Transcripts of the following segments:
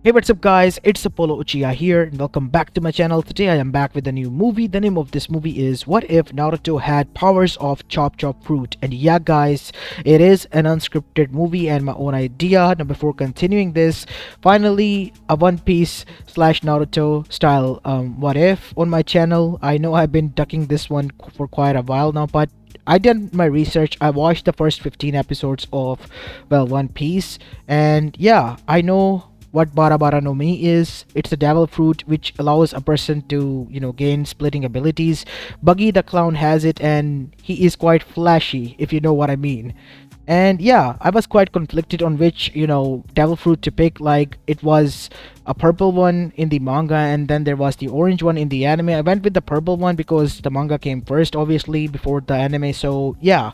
Hey, what's up guys, it's Apollo Uchiha here and welcome back to my channel. Today I am back with a new movie. The name of this movie is What If Naruto Had Powers of Chop Chop Fruit. And yeah guys, it is an unscripted movie and my own idea. Now before continuing this, finally a One Piece slash Naruto style What If on my channel. I know I've been ducking this one for quite a while now, but I did my research. I watched the first 15 episodes of, well, One Piece, and yeah, I know what Bara Bara no Mi is. It's a devil fruit which allows a person to, gain splitting abilities. Buggy the clown has it and he is quite flashy, if you know what I mean. And yeah, I was quite conflicted on which, devil fruit to pick. Like, it was a purple one in the manga and then there was the orange one in the anime. I went with the purple one because the manga came first, obviously, before the anime. So yeah,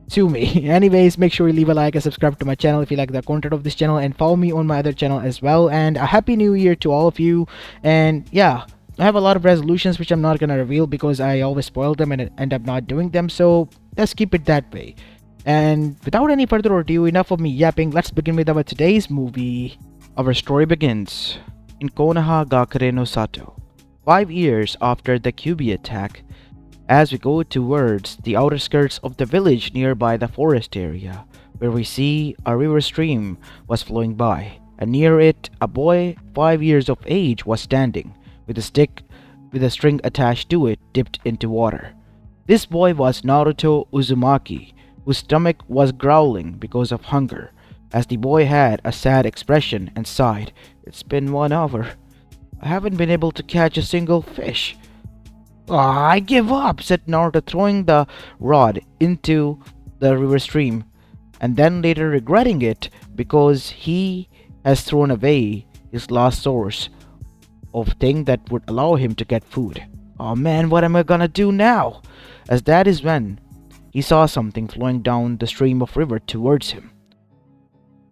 sue me. Anyways, make sure you leave a like and subscribe to my channel if you like the content of this channel, and follow me on my other channel as well. And a happy new year to all of you. And yeah, I have a lot of resolutions which I'm not gonna reveal because I always spoil them and end up not doing them, so let's keep it that way. And without any further ado, enough of me yapping, let's begin with our today's movie. Our story begins in Konoha Gakure no Sato, 5 years after the Kyubi attack, as we go towards the outer skirts of the village nearby the forest area, where we see a river stream was flowing by, and near it a boy 5 years of age was standing, with a stick with a string attached to it dipped into water. This boy was Naruto Uzumaki, whose stomach was growling because of hunger, as the boy had a sad expression and sighed. "It's been 1 hour. I haven't been able to catch a single fish." "Ah, I give up," said Naruto, throwing the rod into the river stream, and then later regretting it because he has thrown away his last source of thing that would allow him to get food. "Oh man, what am I gonna do now?" As that is when he saw something flowing down the stream of river towards him.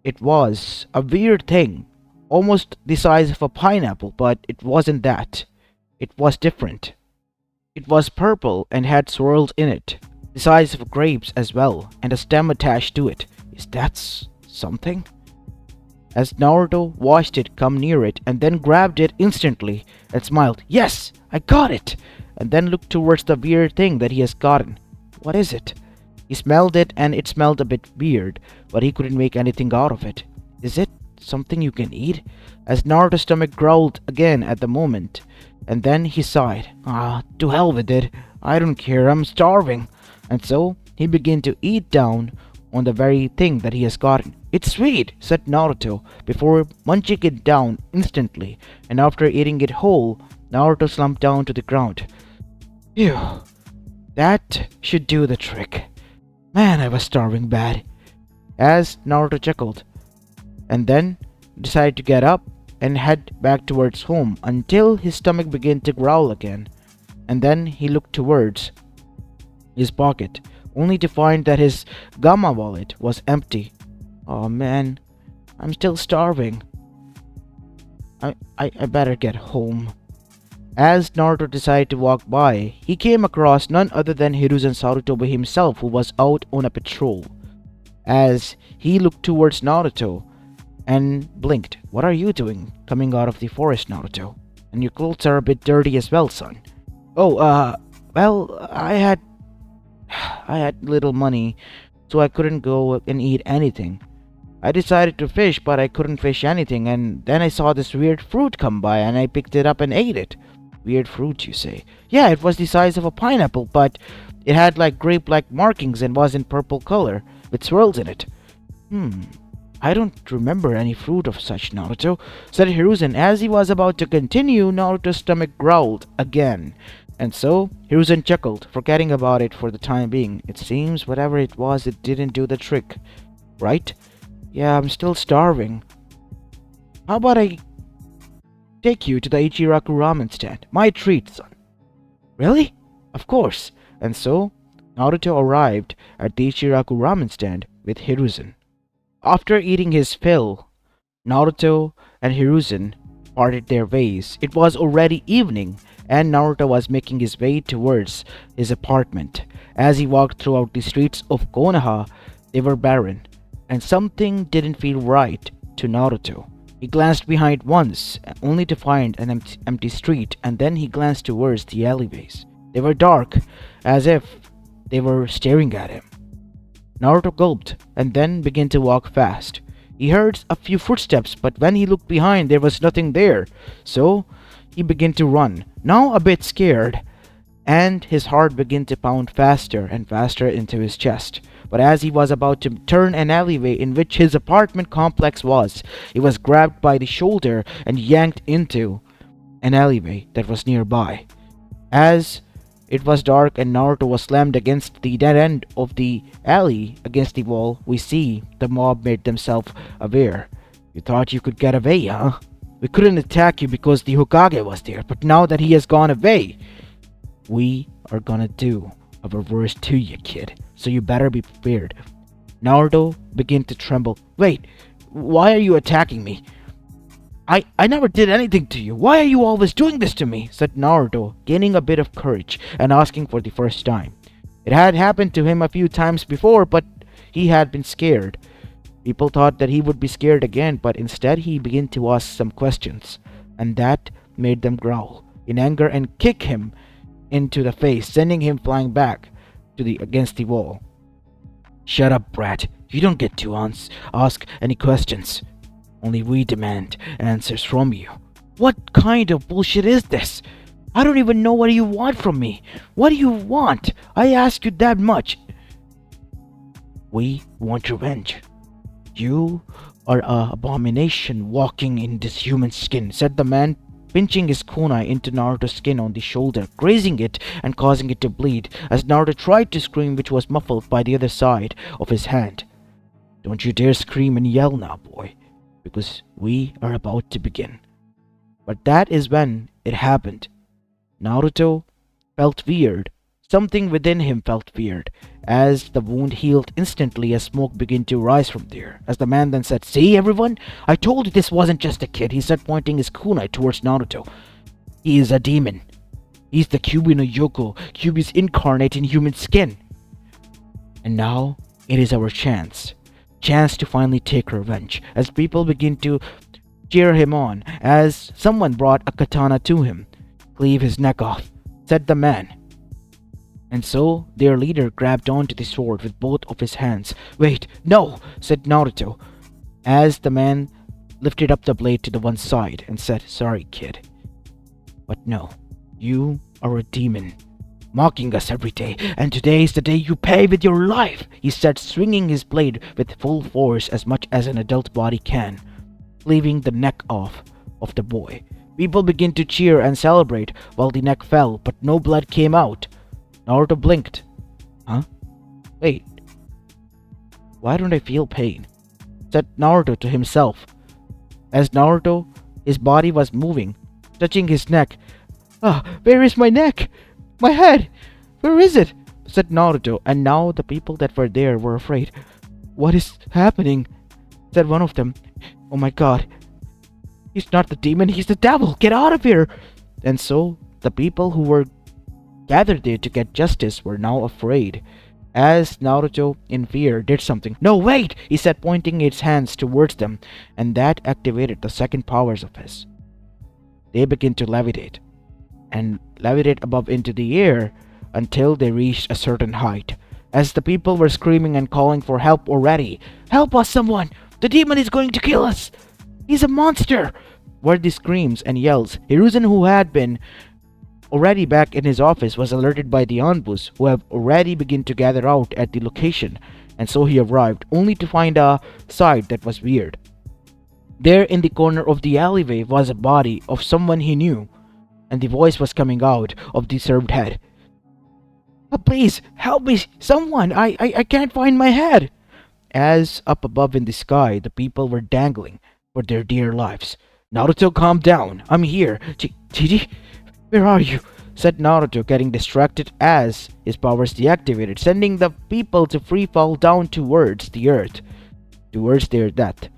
It was a weird thing, almost the size of a pineapple, but it wasn't that. It was different. It was purple and had swirls in it, the size of grapes as well, and a stem attached to it. Is that something? As Naruto watched it come near it and then grabbed it instantly and smiled, "Yes, I got it!" and then looked towards the weird thing that he has gotten. What is it? He smelled it and it smelled a bit weird, but he couldn't make anything out of it. Is it something you can eat? As Naruto's stomach growled again at the moment, and then he sighed. "Ah, to hell with it. I don't care, I'm starving." And so he began to eat down on the very thing that he has gotten. "It's sweet," said Naruto, before munching it down instantly, and after eating it whole, Naruto slumped down to the ground. Phew, that should do the trick. Man, I was starving bad. As Naruto chuckled, and then decided to get up and head back towards home until his stomach began to growl again. And then he looked towards his pocket, only to find that his Gamma wallet was empty. Oh man, I'm still starving. I better get home. As Naruto decided to walk by, he came across none other than Hiruzen Sarutobi himself, who was out on a patrol. As he looked towards Naruto and blinked. "What are you doing coming out of the forest, Naruto? And your clothes are a bit dirty as well, son." "Oh, well, I had little money, so I couldn't go and eat anything. I decided to fish, but I couldn't fish anything, and then I saw this weird fruit come by, and I picked it up and ate it." "Weird fruit, you say?" "Yeah, it was the size of a pineapple, but it had like grape-like markings and was in purple color, with swirls in it." "I don't remember any fruit of such, Naruto," said Hiruzen. As he was about to continue, Naruto's stomach growled again. And so, Hiruzen chuckled, forgetting about it for the time being. It seems whatever it was, it didn't do the trick. Right? Yeah, I'm still starving. How about I take you to the Ichiraku ramen stand? My treat, son. Really? Of course. And so, Naruto arrived at the Ichiraku ramen stand with Hiruzen. After eating his fill, Naruto and Hiruzen parted their ways. It was already evening, and Naruto was making his way towards his apartment. As he walked throughout the streets of Konoha, they were barren, and something didn't feel right to Naruto. He glanced behind once, only to find an empty street, and then he glanced towards the alleyways. They were dark, as if they were staring at him. Naruto gulped and then began to walk fast. He heard a few footsteps, but when he looked behind, there was nothing there. So he began to run, now a bit scared, and his heart began to pound faster and faster into his chest. But as he was about to turn an alleyway in which his apartment complex was, he was grabbed by the shoulder and yanked into an alleyway that was nearby. As it was dark and Naruto was slammed against the dead end of the alley against the wall, we see the mob made themselves aware. You thought you could get away, huh? We couldn't attack you because the Hokage was there, but now that he has gone away, we are gonna do our worst to you, kid, so you better be prepared. Naruto began to tremble. Wait, why are you attacking me? I never did anything to you. Why are you always doing this to me? Said Naruto, gaining a bit of courage and asking for the first time. It had happened to him a few times before, but he had been scared. People thought that he would be scared again, but instead he began to ask some questions, and that made them growl in anger and kick him into the face, sending him flying back to the against the wall. Shut up, brat. You don't get to ask any questions. Only we demand answers from you. What kind of bullshit is this? I don't even know what you want from me. What do you want? I ask you that much. We want revenge. You are a abomination walking in this human skin, said the man, pinching his kunai into Naruto's skin on the shoulder, grazing it and causing it to bleed, as Naruto tried to scream, which was muffled by the other side of his hand. Don't you dare scream and yell now, boy, because we are about to begin. But that is when it happened. Naruto felt weird. Something within him felt weird, as the wound healed instantly as smoke began to rise from there. As the man then said, See everyone? I told you this wasn't just a kid, he said, pointing his kunai towards Naruto. He is a demon. He's the Kyuubi no Yoko, Kyuubi's incarnate in human skin. And now, it is our chance. Chance to finally take revenge, as people begin to cheer him on, as someone brought a katana to him. Cleave his neck off, said the man. And so their leader grabbed onto the sword with both of his hands. Wait, no, said Naruto, as the man lifted up the blade to the one side and said, Sorry, kid. But no, you are a demon, mocking us every day, and today is the day you pay with your life, he said, swinging his blade with full force as much as an adult body can, cleaving the neck off of the boy. People began to cheer and celebrate while the neck fell, but no blood came out. Naruto blinked. Huh? Wait. Why don't I feel pain? Said Naruto to himself. As Naruto, his body was moving, touching his neck. Where is my neck? My head! Where is it? Said Naruto, and now the people that were there were afraid. What is happening? Said one of them. Oh my god. He's not the demon, he's the devil! Get out of here! And so, the people who were gathered there to get justice were now afraid, as Naruto, in fear, did something. No, wait! He said, pointing his hands towards them, and that activated the second powers of his. They began to levitate, and levitate above into the air until they reached a certain height, as the people were screaming and calling for help already. Help us, someone! The demon is going to kill us! He's a monster! Were the screams and yells. Hiruzen, who had been already back in his office, was alerted by the Anbus, who have already begun to gather out at the location, and so he arrived, only to find a sight that was weird. There in the corner of the alleyway was a body of someone he knew, and the voice was coming out of the severed head. Please, help me, someone! I can't find my head! As up above in the sky, the people were dangling for their dear lives. Naruto, calm down. I'm here. Chiji? Where are you? Said Naruto, getting distracted as his powers deactivated, sending the people to free fall down towards the earth, towards their death.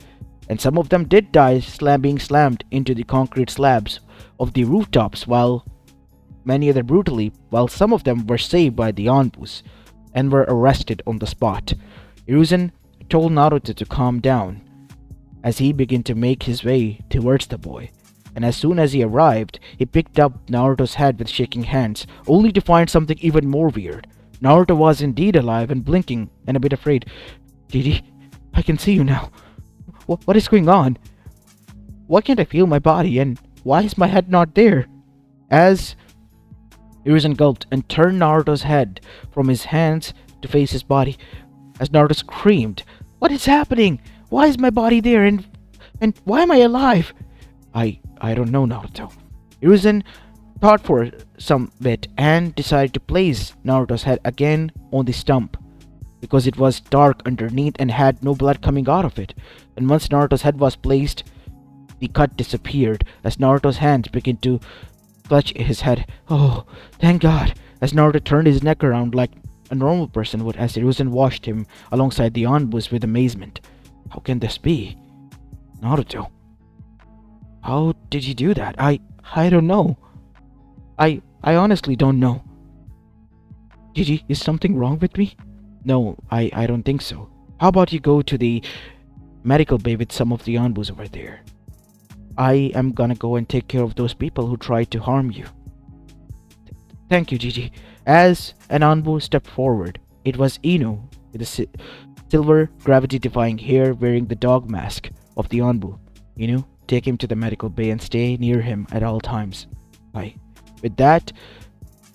And some of them did die, being slammed into the concrete slabs of the rooftops, while many other brutally, while some of them were saved by the Anbus and were arrested on the spot. Hiruzen told Naruto to calm down, as he began to make his way towards the boy. And as soon as he arrived, he picked up Naruto's head with shaking hands, only to find something even more weird. Naruto was indeed alive and blinking and a bit afraid. Didi, I can see you now. What is going on? Why can't I feel my body, and why is my head not there? As Hiruzen gulped and turned Naruto's head from his hands to face his body, as Naruto screamed, "What is happening? Why is my body there, and why am I alive?" I don't know, Naruto. Hiruzen thought for some bit and decided to place Naruto's head again on the stump because it was dark underneath and had no blood coming out of it. And once Naruto's head was placed, the cut disappeared as Naruto's hands began to clutch his head. Oh, thank God! As Naruto turned his neck around like a normal person would as Hiruzen watched him alongside the Anbus with amazement. How can this be? Naruto, how did you do that? I don't know. I honestly don't know. Gigi, is something wrong with me? No, I don't think so. How about you go to the medical bay with some of the Anbus over there? I am gonna go and take care of those people who tried to harm you. Thank you, Gigi. As an Anbu stepped forward, it was Inu with the silver gravity-defying hair wearing the dog mask of the Anbu. Inu, take him to the medical bay and stay near him at all times. Aye. With that,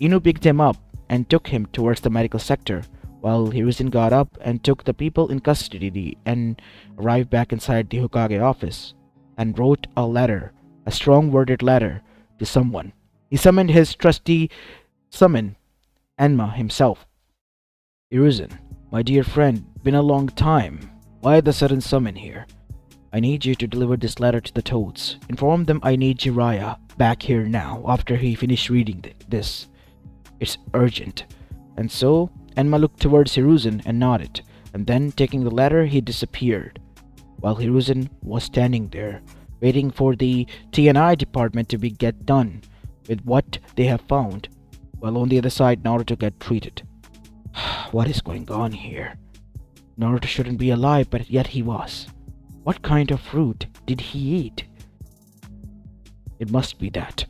Inu picked him up and took him towards the medical sector, while Hiruzen got up and took the people in custody and arrived back inside the Hokage office and wrote a letter, a strong-worded letter, to someone. He summoned his trusty summon, Enma himself. Hiruzen, my dear friend, been a long time. Why the sudden summon here? I need you to deliver this letter to the Toads. Inform them I need Jiraiya back here now after he finished reading this. It's urgent. And so, Enma looked towards Hiruzen and nodded, and then taking the letter he disappeared, while Hiruzen was standing there, waiting for the TNI department to get done with what they have found, while on the other side Naruto got treated. What is going on here? Naruto shouldn't be alive, but yet he was. What kind of fruit did he eat? It must be that,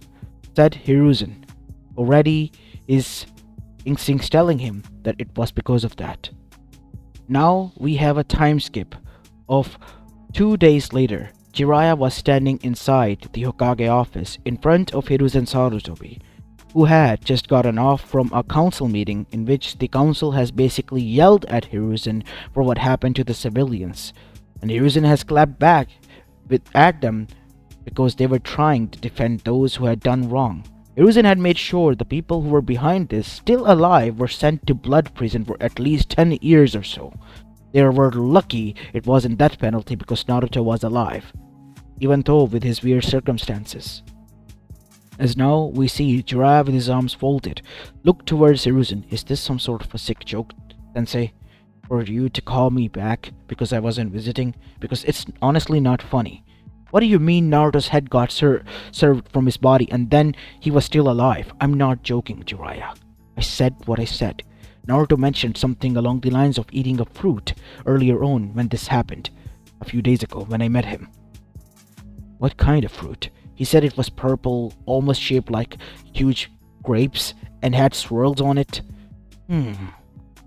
said Hiruzen. Already his instincts telling him that it was because of that. Now we have a time skip of 2 days later. Jiraiya was standing inside the Hokage office in front of Hiruzen Sarutobi, who had just gotten off from a council meeting in which the council has basically yelled at Hiruzen for what happened to the civilians, and Hiruzen has clapped back at them because they were trying to defend those who had done wrong. Hiruzen had made sure the people who were behind this, still alive, were sent to blood prison for at least 10 years or so. They were lucky it wasn't death penalty because Naruto was alive, even though with his weird circumstances. As now we see Jiraiya with his arms folded, look towards Hiruzen. Is this some sort of a sick joke, Sensei? For you to call me back because I wasn't visiting? Because it's honestly not funny. What do you mean Naruto's head got served from his body and then he was still alive? I'm not joking, Jiraiya. I said what I said. Naruto mentioned something along the lines of eating a fruit earlier on when this happened, a few days ago when I met him. What kind of fruit? He said it was purple, almost shaped like huge grapes, and had swirls on it.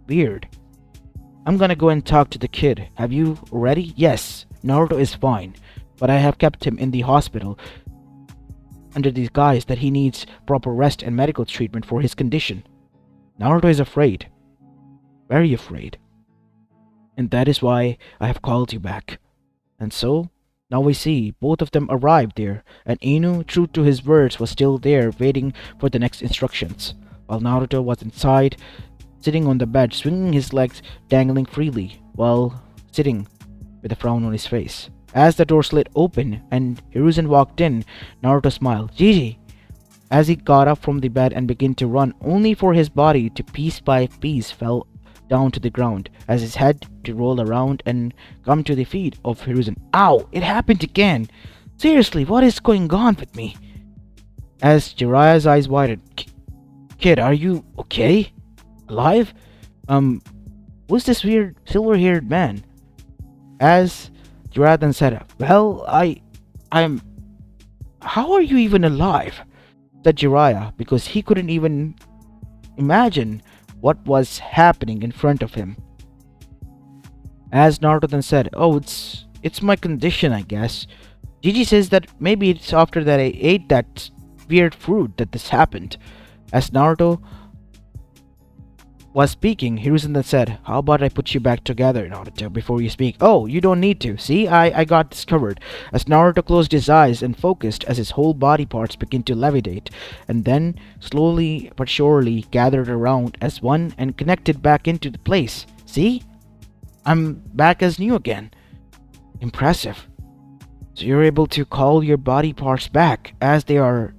Weird. I'm gonna go and talk to the kid. Have you already? Yes, Naruto is fine, but I have kept him in the hospital under the guise that he needs proper rest and medical treatment for his condition. Naruto is afraid. Very afraid. And that is why I have called you back. And so, now we see both of them arrived there, and Inu, true to his words, was still there waiting for the next instructions, while Naruto was inside, sitting on the bed, swinging his legs, dangling freely, while sitting with a frown on his face. As the door slid open and Hiruzen walked in, Naruto smiled. Gigi! As he got up from the bed and began to run, only for his body to piece by piece fell down to the ground, as his head to roll around and come to the feet of Hiruzen. Ow! It happened again! Seriously, what is going on with me? As Jiraiya's eyes widened. Kid, are you okay? Alive? Who's this weird silver-haired man? As Jiraiya then said, "Well, I'm. How are you even alive?" said Jiraiya, because he couldn't even imagine what was happening in front of him. As Naruto then said, "Oh, it's my condition, I guess." Gigi says that maybe it's after that I ate that weird fruit that this happened. As Naruto was speaking, Hiruzen then said, "How about I put you back together, Naruto, before you speak?" "Oh, you don't need to. See, I got this covered." As Naruto closed his eyes and focused as his whole body parts began to levitate, and then slowly but surely gathered around as one and connected back into the place. "See? I'm back as new again." "Impressive. So you're able to call your body parts back as they are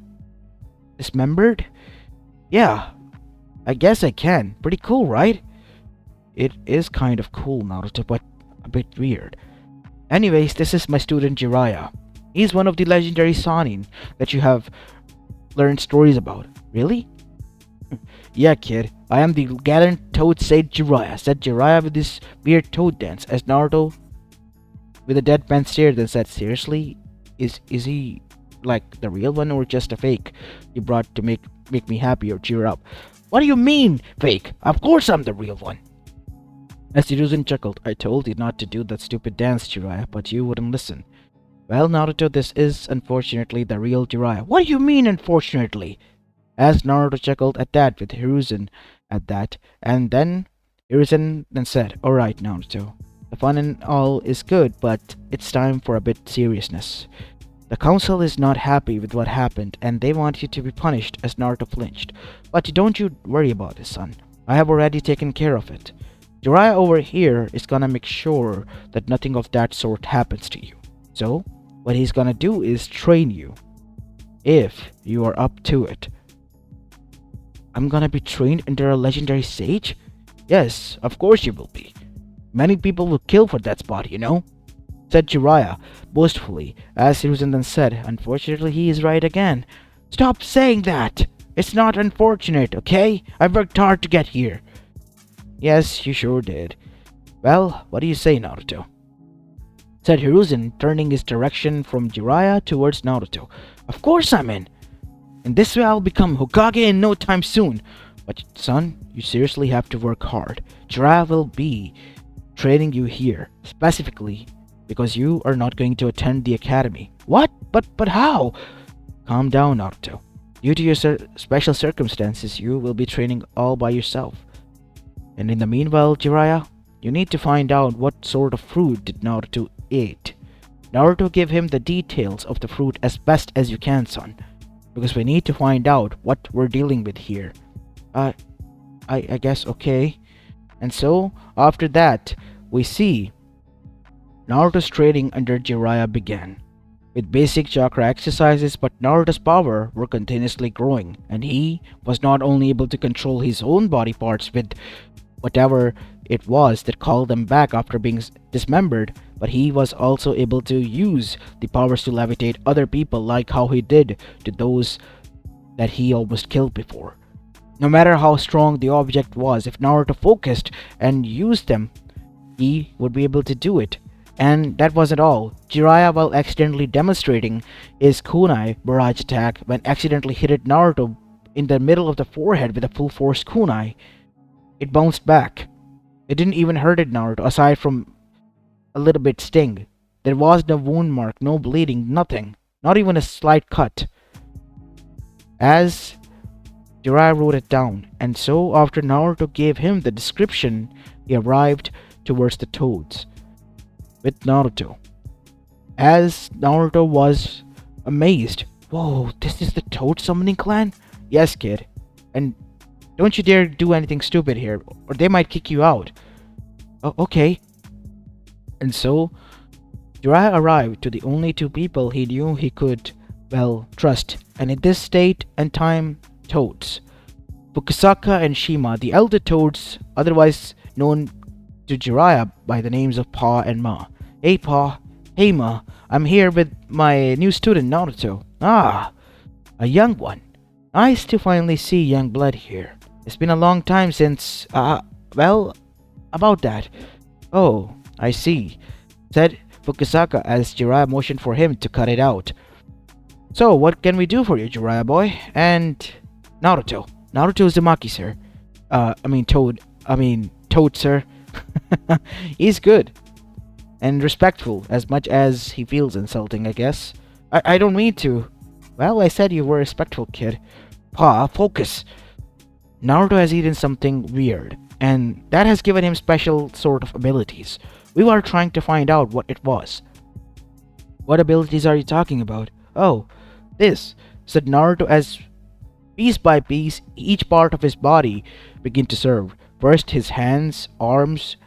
dismembered?" "Yeah, I guess I can. Pretty cool, right?" "It is kind of cool, Naruto, but a bit weird. Anyways, this is my student Jiraiya. He's one of the legendary Sanin that you have learned stories about." "Really?" "Yeah, kid. I am the gallant Toad Sage Jiraiya," said Jiraiya with his weird toad dance, as Naruto with a deadpan stare then said, "Seriously? Is he like the real one or just a fake you brought to make me happy or cheer up?" "What do you mean, fake? Of course I'm the real one." As Hiruzen chuckled, "I told you not to do that stupid dance, Jiraiya, but you wouldn't listen." "Well, Naruto, this is unfortunately the real Jiraiya." "What do you mean, unfortunately?" As Naruto chuckled at that with Hiruzen at that, and then Hiruzen then said, "Alright, Naruto. The fun and all is good, but it's time for a bit seriousness. The council is not happy with what happened, and they want you to be punished." As Naruto flinched. "But don't you worry about it, son. I have already taken care of it. Jiraiya over here is gonna make sure that nothing of that sort happens to you. So, what he's gonna do is train you, if you are up to it." "I'm gonna be trained under a legendary sage?" "Yes, of course you will be. Many people will kill for that spot, you know," said Jiraiya boastfully, as Hiruzen then said, "Unfortunately, he is right again." "Stop saying that! It's not unfortunate, okay? I worked hard to get here." "Yes, you sure did. Well, what do you say, Naruto?" said Hiruzen, turning his direction from Jiraiya towards Naruto. "Of course I'm in. In this way I'll become Hokage in no time soon. But son, you seriously have to work hard. Jiraiya will be training you here, specifically because you are not going to attend the academy." "What? But how?" "Calm down, Naruto. Due to your special circumstances, you will be training all by yourself. And in the meanwhile, Jiraiya, you need to find out what sort of fruit did Naruto eat. Naruto, give him the details of the fruit as best as you can, son. Because we need to find out what we're dealing with here." I guess okay." And so, after that, we see Naruto's training under Jiraiya began, with basic chakra exercises, but Naruto's power were continuously growing, and he was not only able to control his own body parts with whatever it was that called them back after being dismembered, but he was also able to use the powers to levitate other people like how he did to those that he almost killed before. No matter how strong the object was, if Naruto focused and used them, he would be able to do it. And that wasn't all. Jiraiya, while accidentally demonstrating his kunai barrage attack, when accidentally hit Naruto in the middle of the forehead with a full force kunai, it bounced back. It didn't even hurt Naruto, aside from a little bit sting. There was no wound mark, no bleeding, nothing. Not even a slight cut. As Jiraiya wrote it down, and so after Naruto gave him the description, he arrived towards the toads with Naruto. As Naruto was amazed. "Whoa, this is the Toad Summoning Clan?" "Yes, kid. And don't you dare do anything stupid here, or they might kick you out." "Oh, okay." And so, Jiraiya arrived to the only two people he knew he could, well, trust, and in this state and time, toads. Fukusaka and Shima, the elder toads, otherwise known to Jiraiya by the names of Pa and Ma. "Hey Pa, hey Ma, I'm here with my new student Naruto." "Ah, a young one. Nice to finally see young blood here. It's been a long time since, well, about that." "Oh, I see," said Fukusaka as Jiraiya motioned for him to cut it out. So, what can we do for you, Jiraiya boy? And Naruto. Naruto Uzumaki, sir. Toad, sir. He's good and respectful as much as he feels insulting, I guess. I don't mean to. Well, I said you were a respectful kid. Pa, focus. Naruto has eaten something weird, and that has given him special sort of abilities. We were trying to find out what it was. What abilities are you talking about? Oh, this, said Naruto as piece by piece each part of his body began to serve. First his hands, arms,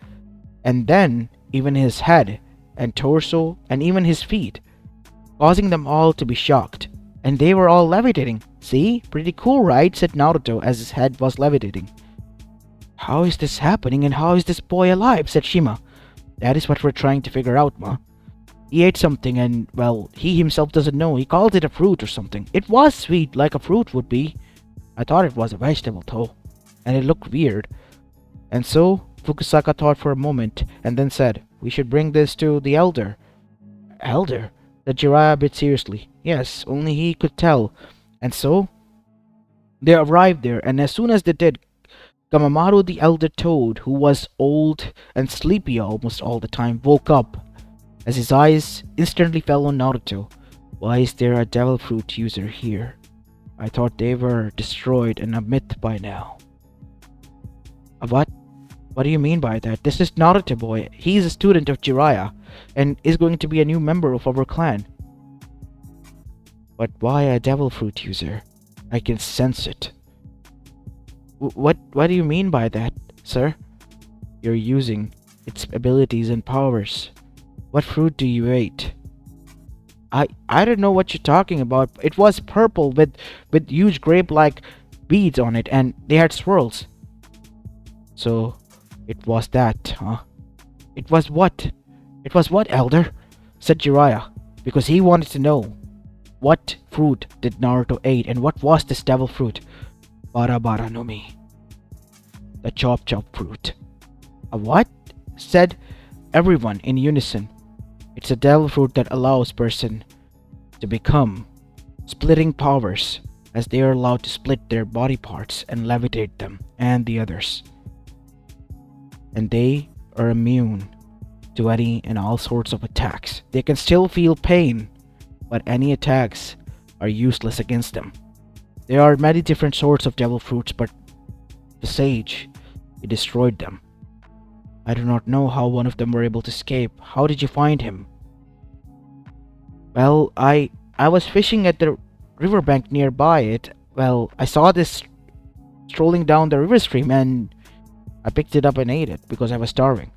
and then even his head and torso and even his feet, causing them all to be shocked. And they were all levitating. See? Pretty cool, right? Said Naruto as his head was levitating. How is this happening and how is this boy alive? Said Shima. That is what we're trying to figure out, Ma. He ate something and, well, he himself doesn't know. He called it a fruit or something. It was sweet, like a fruit would be. I thought it was a vegetable, though. And it looked weird. And so, Fukusaka thought for a moment and then said, we should bring this to the elder. Elder? Said Jiraiya a bit seriously. Yes, only he could tell. And so, they arrived there, and as soon as they did, Kamamaru the elder toad, who was old and sleepy almost all the time, woke up, as his eyes instantly fell on Naruto. Why is there a devil fruit user here? I thought they were destroyed and a myth by now. What? What do you mean by that? This is Naruto boy. He's a student of Jiraiya, and is going to be a new member of our clan. But why a devil fruit user? I can sense it. What do you mean by that, sir? You're using its abilities and powers. What fruit do you eat? I don't know what you're talking about. It was purple with huge grape-like beads on it, and they had swirls. So, it was that, huh? It was what? It was what, elder? Said Jiraiya, because he wanted to know. What fruit did Naruto eat, and what was this devil fruit? Bara Bara no Mi. The chop chop fruit. A what? Said everyone in unison. It's a devil fruit that allows person to become splitting powers, as they are allowed to split their body parts and levitate them and the others. And they are immune to any and all sorts of attacks. They can still feel pain, but any attacks are useless against them. There are many different sorts of devil fruits, but the sage, he destroyed them. I do not know how one of them were able to escape. How did you find him? Well, I was fishing at the riverbank nearby it. Well, I saw this strolling down the river stream and I picked it up and ate it because I was starving.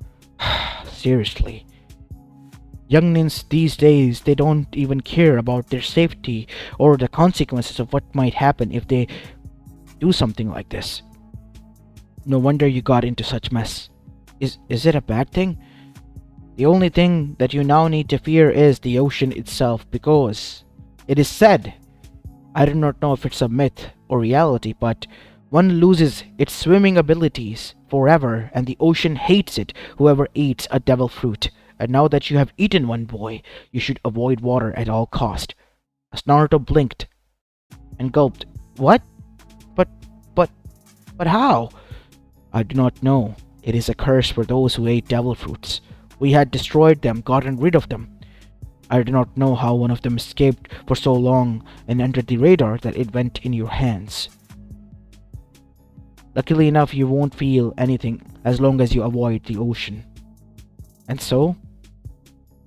Seriously. Younglings these days, they don't even care about their safety or the consequences of what might happen if they do something like this. No wonder you got into such mess. Is it a bad thing? The only thing that you now need to fear is the ocean itself, because it is said, I do not know if it's a myth or reality, but one loses its swimming abilities forever and the ocean hates it, whoever eats a devil fruit. And now that you have eaten one, boy, you should avoid water at all cost. As Naruto blinked and gulped. What? But how? I do not know. It is a curse for those who ate devil fruits. We had destroyed them, gotten rid of them. I do not know how one of them escaped for so long and entered the radar that it went in your hands. Luckily enough, you won't feel anything as long as you avoid the ocean. And so,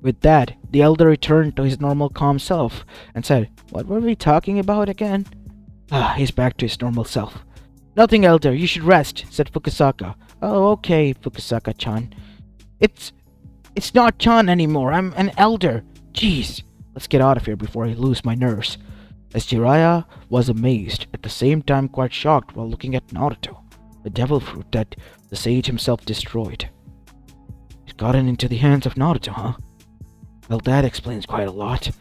with that, the elder returned to his normal calm self and said, What were we talking about again? He's back to his normal self. Nothing, elder, you should rest, said Fukusaka. Oh, okay, Fukusaka-chan. It's not Chan anymore, I'm an elder. Jeez, let's get out of here before I lose my nerves. As Jiraiya was amazed, at the same time quite shocked while looking at Naruto, the devil fruit that the sage himself destroyed. It gotten into the hands of Naruto, huh? Well, that explains quite a lot.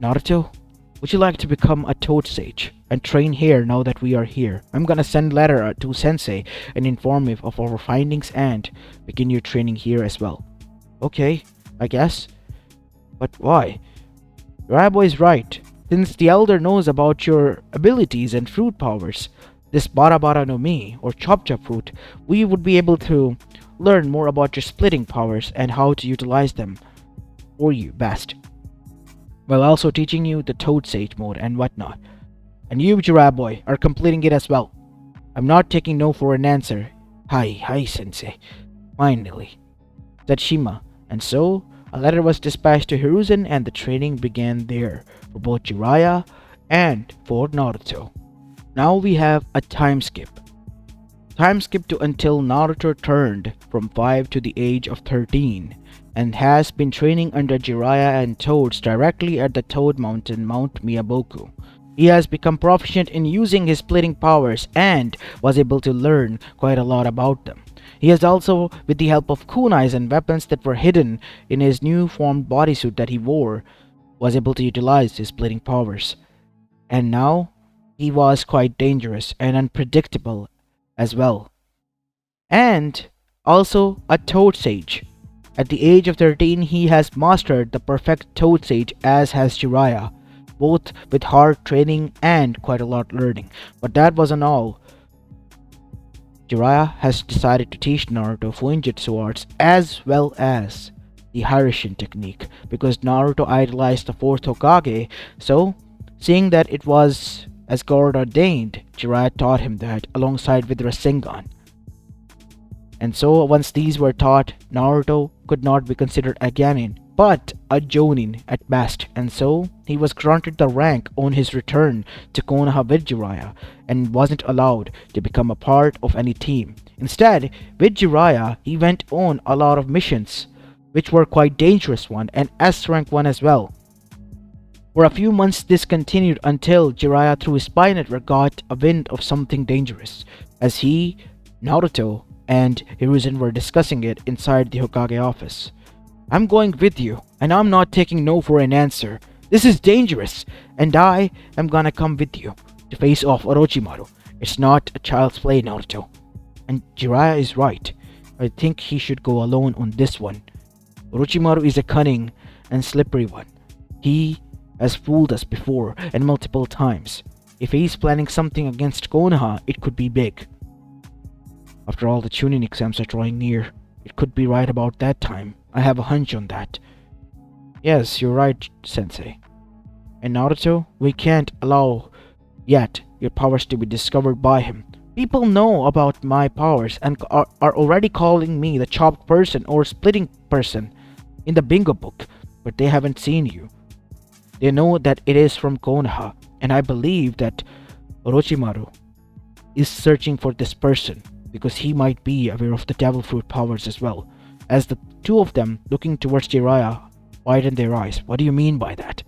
Naruto, would you like to become a toad sage and train here now that we are here? I'm gonna send letter to Sensei and inform him of our findings and begin your training here as well. Okay, I guess. But why? Rabo is right. Since the Elder knows about your abilities and fruit powers, this Bara Bara no Mi, or Chop Chop fruit, we would be able to learn more about your splitting powers and how to utilize them for you best, while also teaching you the Toad Sage mode and whatnot. And you, Jiraboy, are completing it as well. I'm not taking no for an answer. Hi, sensei. Finally, said Shima, and so a letter was dispatched to Hiruzen and the training began there for both Jiraiya and for Naruto. Now we have a time skip. Time skip to until Naruto turned from 5 to the age of 13 and has been training under Jiraiya and Toads directly at the Toad Mountain, Mount Miyaboku. He has become proficient in using his splitting powers and was able to learn quite a lot about them. He has also, with the help of kunais and weapons that were hidden in his new formed bodysuit that he wore, was able to utilize his splitting powers. And now, he was quite dangerous and unpredictable as well. And also a Toad Sage. At the age of 13, he has mastered the perfect Toad Sage as has Jiraiya, both with hard training and quite a lot learning. But that wasn't all. Jiraiya has decided to teach Naruto Fuinjutsu arts as well as the Harishin technique because Naruto idolized the fourth Hokage, so seeing that it was as God ordained, Jiraiya taught him that alongside with Rasengan. And so once these were taught, Naruto could not be considered a Genin, but a Jonin at best, and so he was granted the rank on his return to Konoha with Jiraiya and wasn't allowed to become a part of any team. Instead, with Jiraiya, he went on a lot of missions, which were quite dangerous one and S rank one as well. For a few months this continued until Jiraiya through his spy network got a wind of something dangerous, as he, Naruto, and Hiruzen were discussing it inside the Hokage office. I'm going with you, and I'm not taking no for an answer. This is dangerous, and I am gonna come with you to face off Orochimaru. It's not a child's play, Naruto. And Jiraiya is right. I think he should go alone on this one. Orochimaru is a cunning and slippery one. He has fooled us before and multiple times. If he's planning something against Konoha, it could be big. After all, the Chunin exams are drawing near. It could be right about that time. I have a hunch on that. Yes, you're right, Sensei. And Naruto, we can't allow yet your powers to be discovered by him. People know about my powers and are already calling me the chopped person or splitting person in the bingo book, but they haven't seen you. They know that it is from Konoha, and I believe that Orochimaru is searching for this person because he might be aware of the devil fruit powers as well. As the two of them looking towards Jiraiya widen their eyes. What do you mean by that?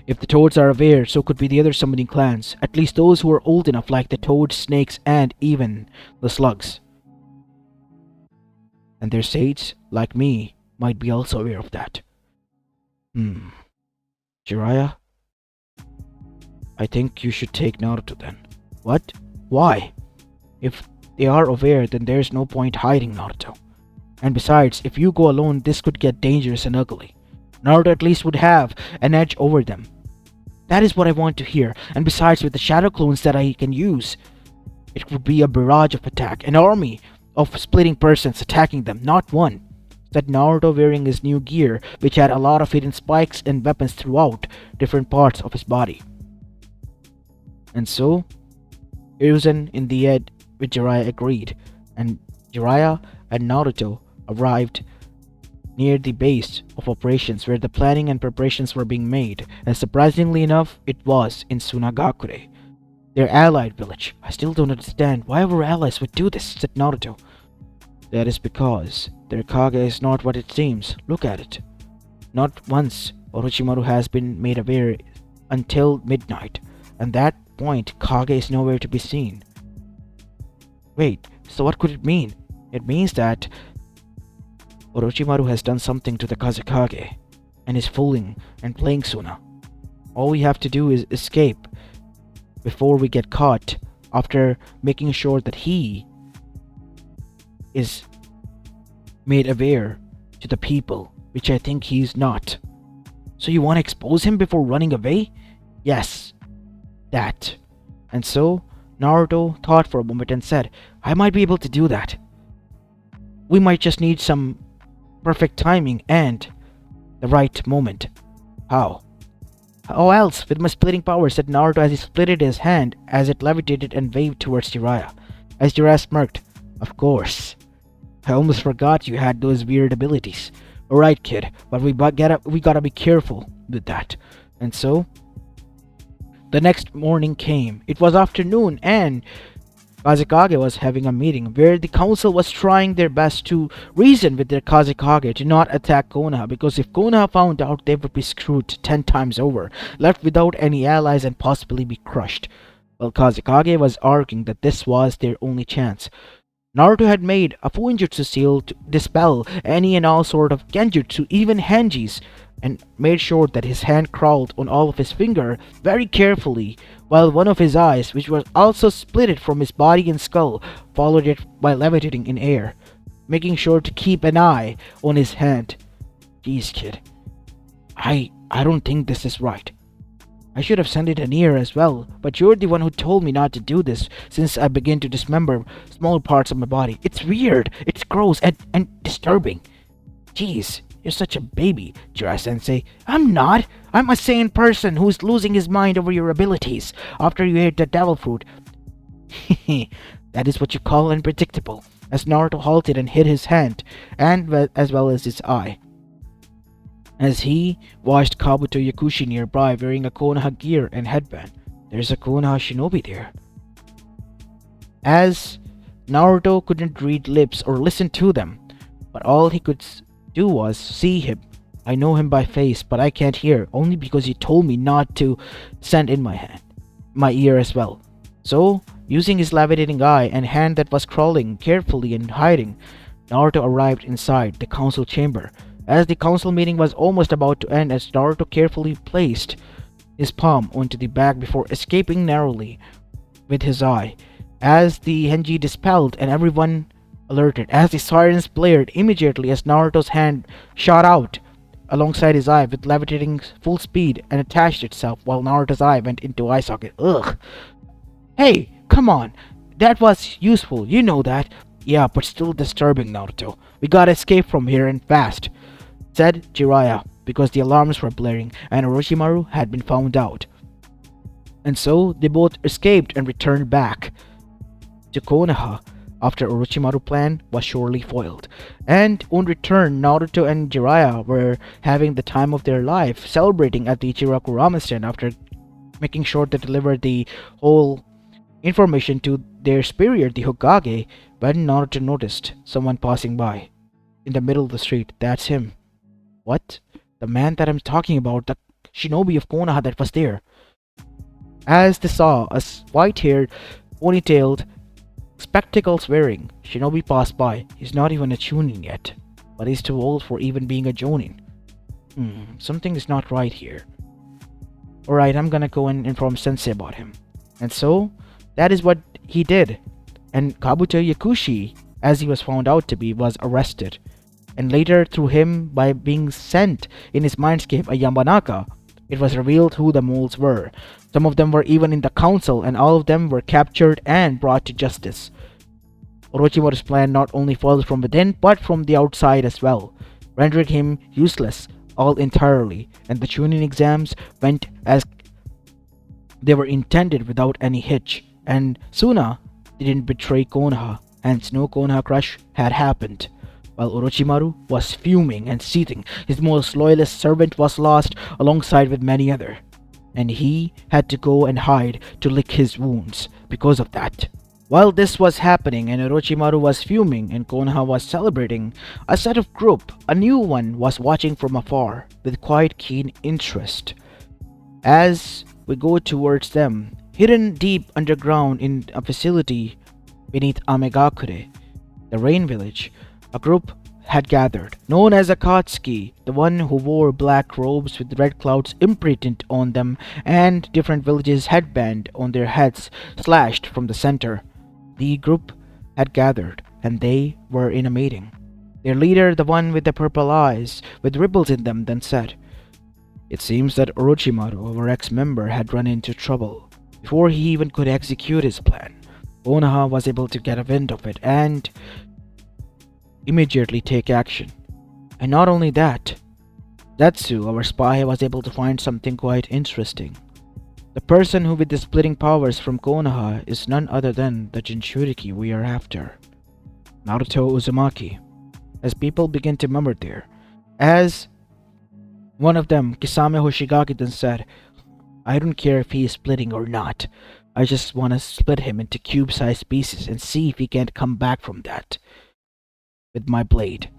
If the Toads are aware, so could be the other summoning clans, at least those who are old enough like the Toads, Snakes, and even the Slugs. And their sages, like me, might be also aware of that. Jiraiya? I think you should take Naruto then. What? Why? If they are aware, then there's no point hiding Naruto. And besides, if you go alone, this could get dangerous and ugly. Naruto at least would have an edge over them. That is what I want to hear. And besides, with the shadow clones that I can use, it would be a barrage of attack. An army of splitting persons attacking them, not one. Said Naruto wearing his new gear, which had a lot of hidden spikes and weapons throughout different parts of his body. And so, Hiruzen in the end with Jiraiya agreed, and Jiraiya and Naruto arrived near the base of operations where the planning and preparations were being made, and surprisingly enough, it was in Sunagakure, their allied village. I still don't understand why our allies would do this, said Naruto. That is because their Kage is not what it seems. Look at it. Not once Orochimaru has been made aware until midnight, and that point Kage is nowhere to be seen. Wait, so what could it mean? It means that Orochimaru has done something to the Kazekage and is fooling and playing Suna. All we have to do is escape before we get caught, after making sure that he is made aware to the people, which I think he's not. So you want to expose him before running away? Yes, that. And so, Naruto thought for a moment and said, I might be able to do that. We might just need some perfect timing and the right moment. How? How else, with my splitting power, said Naruto as he splitted his hand as it levitated and waved towards Jiraiya. As Jiraiya smirked, of course. I almost forgot you had those weird abilities. Alright, kid, but we gotta be careful with that. And so, the next morning came. It was afternoon, and Kazekage was having a meeting where the council was trying their best to reason with their Kazekage to not attack Konoha, because if Konoha found out, they would be screwed 10 times over, left without any allies and possibly be crushed. Well, Kazekage was arguing that this was their only chance. Naruto had made a Fuinjutsu seal to dispel any and all sort of genjutsu, even Hanji's, and made sure that his hand crawled on all of his finger very carefully, while one of his eyes, which was also splitted from his body and skull, followed it by levitating in air, making sure to keep an eye on his hand. Jeez, kid. I don't think this is right. I should have sent it an ear as well, but you're the one who told me not to do this since I began to dismember small parts of my body. It's weird, it's gross, and disturbing. Jeez, you're such a baby, Jiraiya-sensei. I'm not. I'm a sane person who's losing his mind over your abilities after you ate the devil fruit. That is what you call unpredictable, as Naruto halted and hid his hand, and as well as his eye, as he watched Kabuto Yakushi nearby wearing a Konoha gear and headband. There's a Konoha shinobi there. As Naruto couldn't read lips or listen to them, but all he could do was see him. I know him by face, but I can't hear, only because he told me not to send in my ear as well. So, using his levitating eye and hand that was crawling carefully and hiding, Naruto arrived inside the council chamber. As the council meeting was almost about to end, as Naruto carefully placed his palm onto the bag before escaping narrowly with his eye, as the Henji dispelled and everyone alerted, as the sirens blared immediately as Naruto's hand shot out alongside his eye with levitating full speed and attached itself while Naruto's eye went into eye socket. Ugh. Hey, come on. That was useful, you know that. Yeah, but still disturbing, Naruto. We gotta escape from here and fast, said Jiraiya, because the alarms were blaring and Orochimaru had been found out. And so they both escaped and returned back to Konoha after Orochimaru's plan was surely foiled. And on return, Naruto and Jiraiya were having the time of their life, celebrating at the Ichiraku Ramen stand after making sure to deliver the whole information to their superior, the Hokage, when Naruto noticed someone passing by in the middle of the street. That's him. What? The man that I'm talking about, the shinobi of Konoha that was there. As they saw a white-haired, ponytailed, spectacles-wearing shinobi pass by. He's not even a chunin yet, but he's too old for even being a jonin. Something is not right here. Alright, I'm gonna go and inform Sensei about him. And so, that is what he did. And Kabuto Yakushi, as he was found out to be, was arrested. And later, through him, by being sent in his mindscape a Yamanaka, it was revealed who the moles were. Some of them were even in the council, and all of them were captured and brought to justice. Orochimaru's plan not only foiled from within, but from the outside as well, rendering him useless all entirely, and the Chunin exams went as they were intended without any hitch, and Suna didn't betray Konoha, hence no Konoha crush had happened. While Orochimaru was fuming and seething, his most loyalist servant was lost alongside with many other, and he had to go and hide to lick his wounds because of that. While this was happening and Orochimaru was fuming and Konoha was celebrating, a set of group, a new one, was watching from afar with quite keen interest. As we go towards them, hidden deep underground in a facility beneath Amegakure, the rain village, a group had gathered, known as Akatsuki, the one who wore black robes with red clouds imprinted on them and different villages' headband on their heads slashed from the center. The group had gathered, and they were in a meeting. Their leader, the one with the purple eyes, with ripples in them, then said, "It seems that Orochimaru, our ex-member, had run into trouble. Before he even could execute his plan, Konoha was able to get a wind of it and immediately take action. And not only that, Zetsu, our spy, was able to find something quite interesting. The person who with the splitting powers from Konoha is none other than the Jinchuriki we are after, Naruto Uzumaki." As people begin to murmur there, as one of them, Kisame Hoshigaki, then said, "I don't care if he is splitting or not. I just want to split him into cube-sized pieces and see if he can't come back from that with my blade.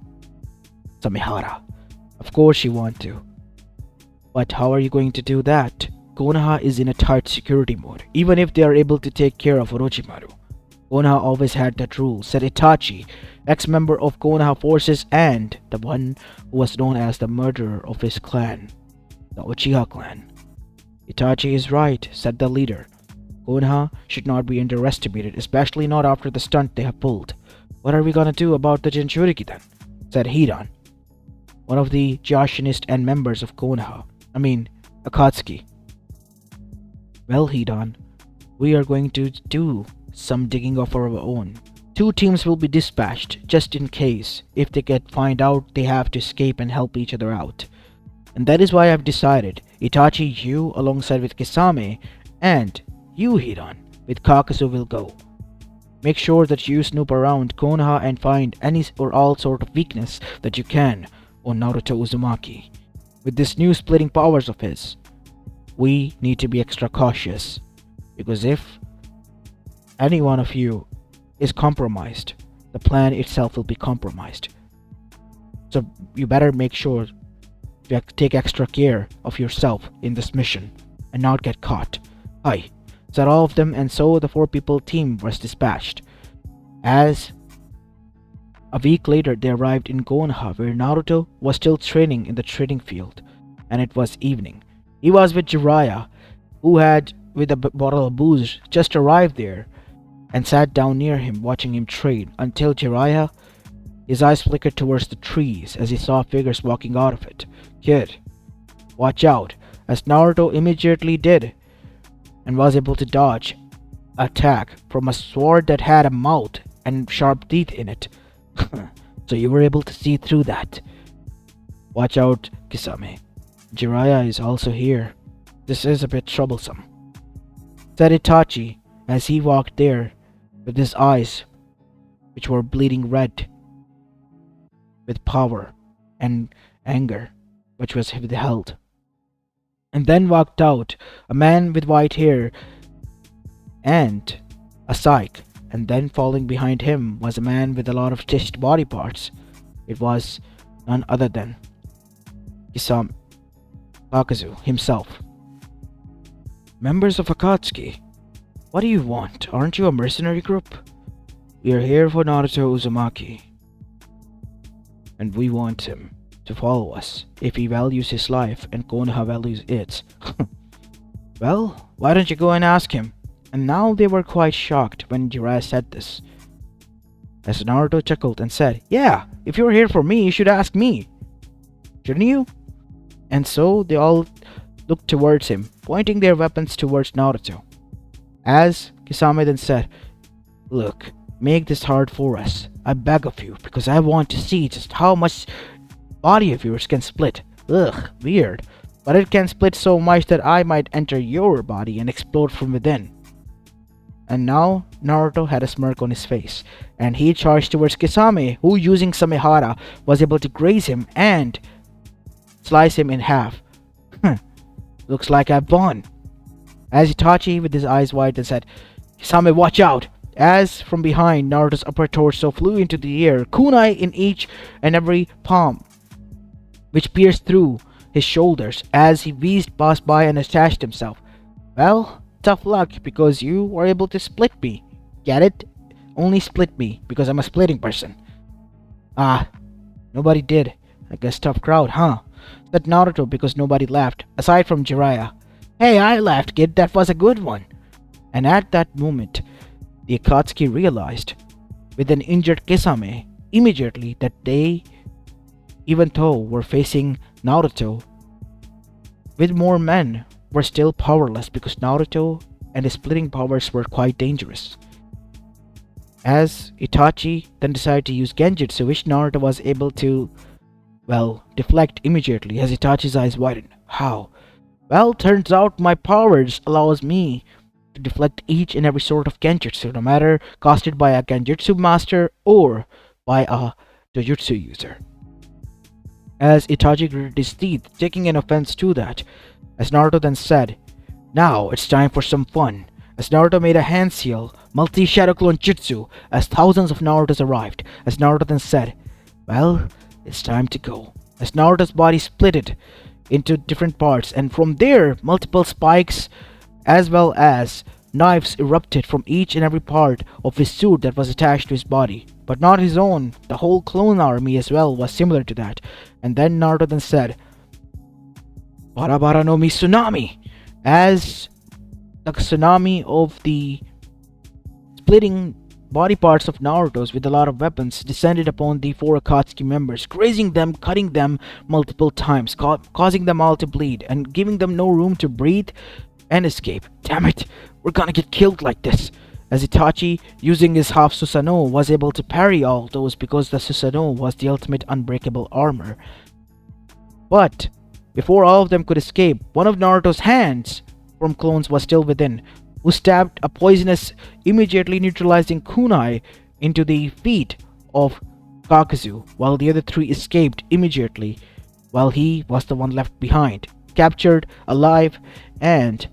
Samihara, of course you want to. But how are you going to do that? Konoha is in a tight security mode, even if they are able to take care of Orochimaru. Konoha always had that rule," said Itachi, ex-member of Konoha forces and the one who was known as the murderer of his clan, the Uchiha clan. "Itachi is right," said the leader. "Konoha should not be underestimated, especially not after the stunt they have pulled. What are we gonna do about the Jinchuriki then?" said Hidan, one of the Jashinist and members of Konoha. Akatsuki. "Well, Hidan, we are going to do some digging of our own. 2 teams will be dispatched, just in case. If they find out, they have to escape and help each other out. And that is why I've decided, Itachi, you alongside with Kisame, and you, Hidan, with Kakazu will go. Make sure that you snoop around Konoha and find any or all sort of weakness that you can on Naruto Uzumaki. With this new splitting powers of his, we need to be extra cautious, because if any one of you is compromised, the plan itself will be compromised. So you better make sure to take extra care of yourself in this mission and not get caught." "Aye," said all of them, and so the 4-people team was dispatched. As a week later they arrived in Konoha, where Naruto was still training in the training field, and it was evening. He was with Jiraiya, who had, with a bottle of booze, just arrived there, and sat down near him watching him train until Jiraiya, his eyes flickered towards the trees as he saw figures walking out of it. "Kid, watch out," as Naruto immediately did, and was able to dodge attack from a sword that had a mouth and sharp teeth in it. "So you were able to see through that. Watch out, Kisame. Jiraiya is also here. This is a bit troublesome," said Itachi as he walked there with his eyes, which were bleeding red with power and anger, which was withheld. And then walked out a man with white hair and a psyche, and then following behind him was a man with a lot of stitched body parts. It was none other than Kakazu himself. "Members of Akatsuki, what do you want? Aren't you a mercenary group? We are here for Naruto Uzumaki, and we want him to follow us if he values his life and Konoha values it." "Well, why don't you go and ask him?" And now they were quite shocked when Jiraiya said this, as Naruto chuckled and said, "Yeah, if you're here for me, you should ask me, shouldn't you?" And so they all looked towards him, pointing their weapons towards Naruto. As Kisame then said, "Look, make this hard for us. I beg of you, because I want to see just how much body of yours can split. Ugh, weird. But it can split so much that I might enter your body and explode from within." And now Naruto had a smirk on his face, and he charged towards Kisame, who using Samihara was able to graze him and slice him in half. "Looks like I've won." As Itachi, with his eyes wide, and said, "Kisame, watch out!" As from behind, Naruto's upper torso flew into the air, kunai in each and every palm, which pierced through his shoulders as he whizzed past by and attached himself. "Well, tough luck, because you were able to split me. Get it? Only split me, because I'm a splitting person." "Ah, nobody did. I guess tough crowd, huh?" said Naruto, because nobody laughed, aside from Jiraiya. "Hey, I laughed, kid. That was a good one." And at that moment, the Akatsuki realized, with an injured Kisame, immediately that they, even though were facing Naruto with more men, were still powerless because Naruto and his splitting powers were quite dangerous. As Itachi then decided to use Genjutsu, which Naruto was able to, well, deflect immediately as Itachi's eyes widened. How? Well, turns out my powers allows me to deflect each and every sort of Genjutsu, no matter casted by a Genjutsu master or by a Dojutsu user. As Itachi gritted his teeth, taking an offense to that, as Naruto then said, "Now it's time for some fun." As Naruto made a hand seal, multi-shadow clone jutsu, as thousands of Narutos arrived, as Naruto then said, "Well, it's time to go." As Naruto's body splitted into different parts, and from there, multiple spikes as well as knives erupted from each and every part of his suit that was attached to his body. But not his own, the whole clone army as well was similar to that. And then Naruto then said, "Bara bara no mi tsunami," as the tsunami of the splitting body parts of Naruto's with a lot of weapons descended upon the four Akatsuki members, grazing them, cutting them multiple times, causing them all to bleed, and giving them no room to breathe and escape. Damn it, we're gonna get killed like this. As Itachi, using his half Susanoo, was able to parry all those because the Susanoo was the ultimate unbreakable armor. But before all of them could escape, one of Naruto's hands from clones was still within, who stabbed a poisonous, immediately neutralizing kunai into the feet of Kakazu, while the other three escaped immediately, while he was the one left behind, captured, alive, and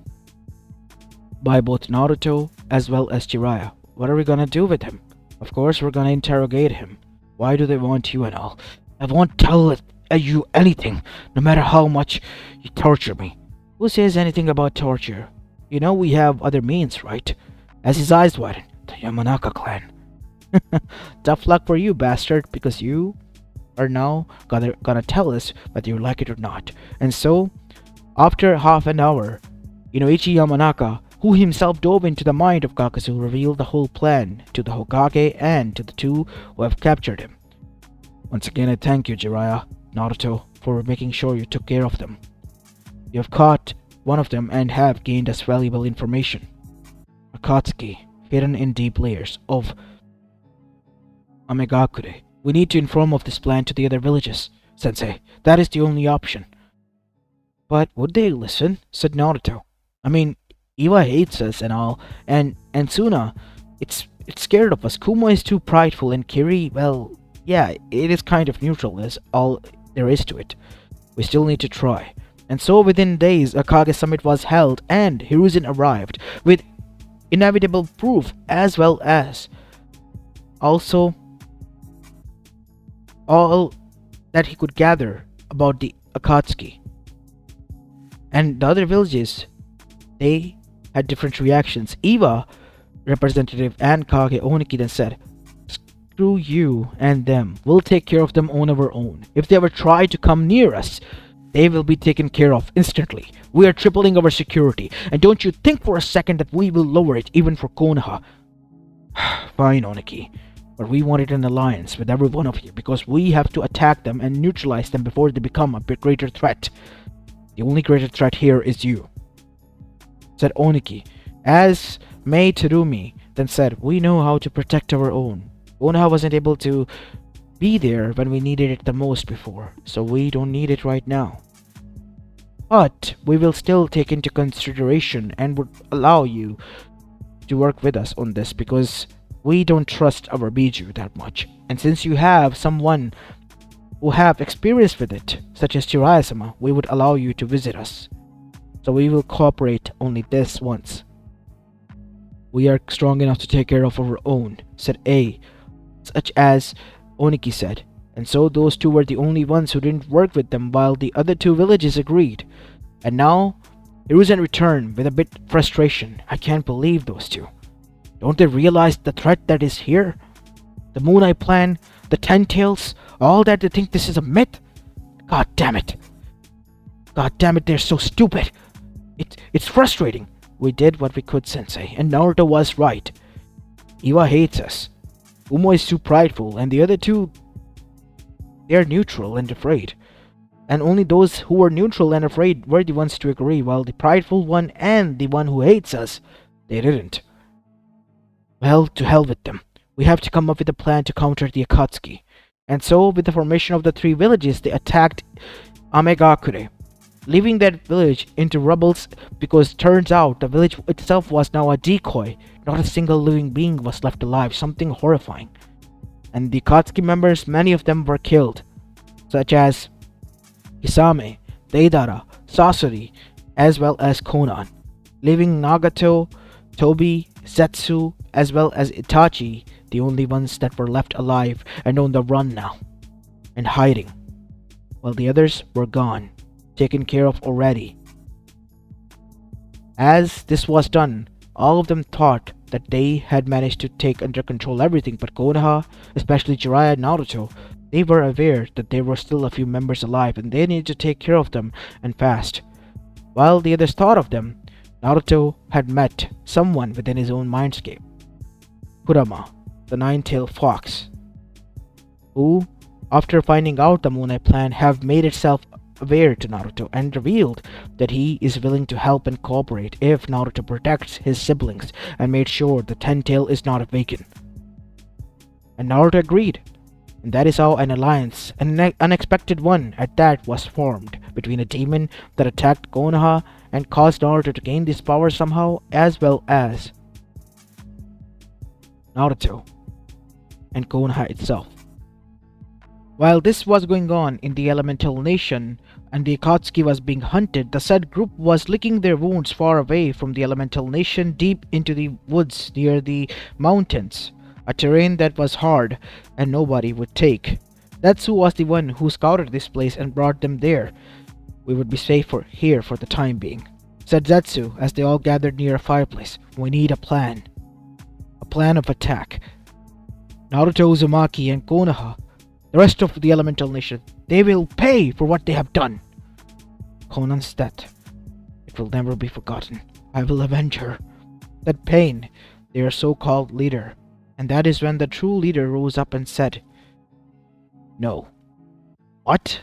by both Naruto as well as Jiraiya. What are we gonna do with him? Of course, we're gonna interrogate him. Why do they want you and all? I won't tell you anything, no matter how much you torture me. Who says anything about torture? You know we have other means, right? As his eyes widened, the Yamanaka clan. Tough luck for you, bastard, because you are now gonna tell us whether you like it or not. And so, after half an hour, Inoichi Yamanaka, who himself dove into the mind of Kakazu, revealed the whole plan to the Hokage and to the two who have captured him. Once again, I thank you, Jiraiya, Naruto, for making sure you took care of them. You have caught one of them and have gained us valuable information. Akatsuki, hidden in deep layers of Amegakure. We need to inform of this plan to the other villages, Sensei. That is the only option. But would they listen? Said Naruto. I mean, Iwa hates us and all, and Suna, it's scared of us. Kuma is too prideful, and Kiri, well, yeah, it is kind of neutral, is all there is to it. We still need to try. And so within days, a Kage summit was held, and Hiruzen arrived with inevitable proof as well as also all that he could gather about the Akatsuki. And the other villages, they had different reactions. Iwa representative and Kage Oniki then said, "Screw you and them. We'll take care of them on our own. If they ever try to come near us, they will be taken care of instantly. We are tripling our security, and don't you think for a second that we will lower it even for Konoha." Fine, Oniki, but we wanted an alliance with every one of you because we have to attack them and neutralize them before they become a bit greater threat. The only greater threat here is you, said Oniki, as Mei Terumi then said, "We know how to protect our own. Konoha wasn't able to be there when we needed it the most before, so we don't need it right now. But we will still take into consideration and would allow you to work with us on this because we don't trust our Biju that much. And since you have someone who have experience with it, such as Jiraiya-sama, we would allow you to visit us. So we will cooperate only this once. We are strong enough to take care of our own," said A, such as Oniki said. And so those two were the only ones who didn't work with them while the other two villages agreed. And now, Hiruzen returned with a bit frustration. I can't believe those two. Don't they realize the threat that is here? The Moon Eye plan, the Ten Tails, all that they think this is a myth? God damn it. God damn it, they're so stupid. It's frustrating. We did what we could, Sensei, and Naruto was right. Iwa hates us. Umo is too prideful, and the other two, they're neutral and afraid. And only those who were neutral and afraid were the ones to agree, while the prideful one and the one who hates us, they didn't. Well, to hell with them. We have to come up with a plan to counter the Akatsuki. And so, with the formation of the three villages, they attacked Amegakure, leaving that village into rubbles because turns out the village itself was now a decoy. Not a single living being was left alive, something horrifying. And the Akatsuki members, many of them were killed, such as Hisame, Deidara, Sasori, as well as Konan, leaving Nagato, Tobi, Setsu, as well as Itachi, the only ones that were left alive and on the run now, and hiding, while the others were gone, taken care of already. As this was done, all of them thought that they had managed to take under control everything, but Konoha, especially Jiraiya and Naruto, they were aware that there were still a few members alive and they needed to take care of them and fast. While the others thought of them, Naruto had met someone within his own mindscape, Kurama, the nine-tailed fox, who, after finding out the Moon Knight plan, have made itself aware to Naruto and revealed that he is willing to help and cooperate if Naruto protects his siblings and made sure the Ten-Tail is not awakened. And Naruto agreed, and that is how an alliance, an unexpected one at that, was formed between a demon that attacked Konoha and caused Naruto to gain this power somehow, as well as Naruto and Konoha itself. While this was going on in the Elemental Nation and the Akatsuki was being hunted, the said group was licking their wounds far away from the Elemental Nation, deep into the woods near the mountains, a terrain that was hard and nobody would take. Zetsu was the one who scouted this place and brought them there. We would be safe here for the time being, said Zetsu as they all gathered near a fireplace. We need a plan. A plan of attack. Naruto, Uzumaki, and Konoha, the rest of the Elemental Nation, they will pay for what they have done. Conan's death, it will never be forgotten. I will avenge her, said Pain, their so-called leader. And that is when the true leader rose up and said, No. What?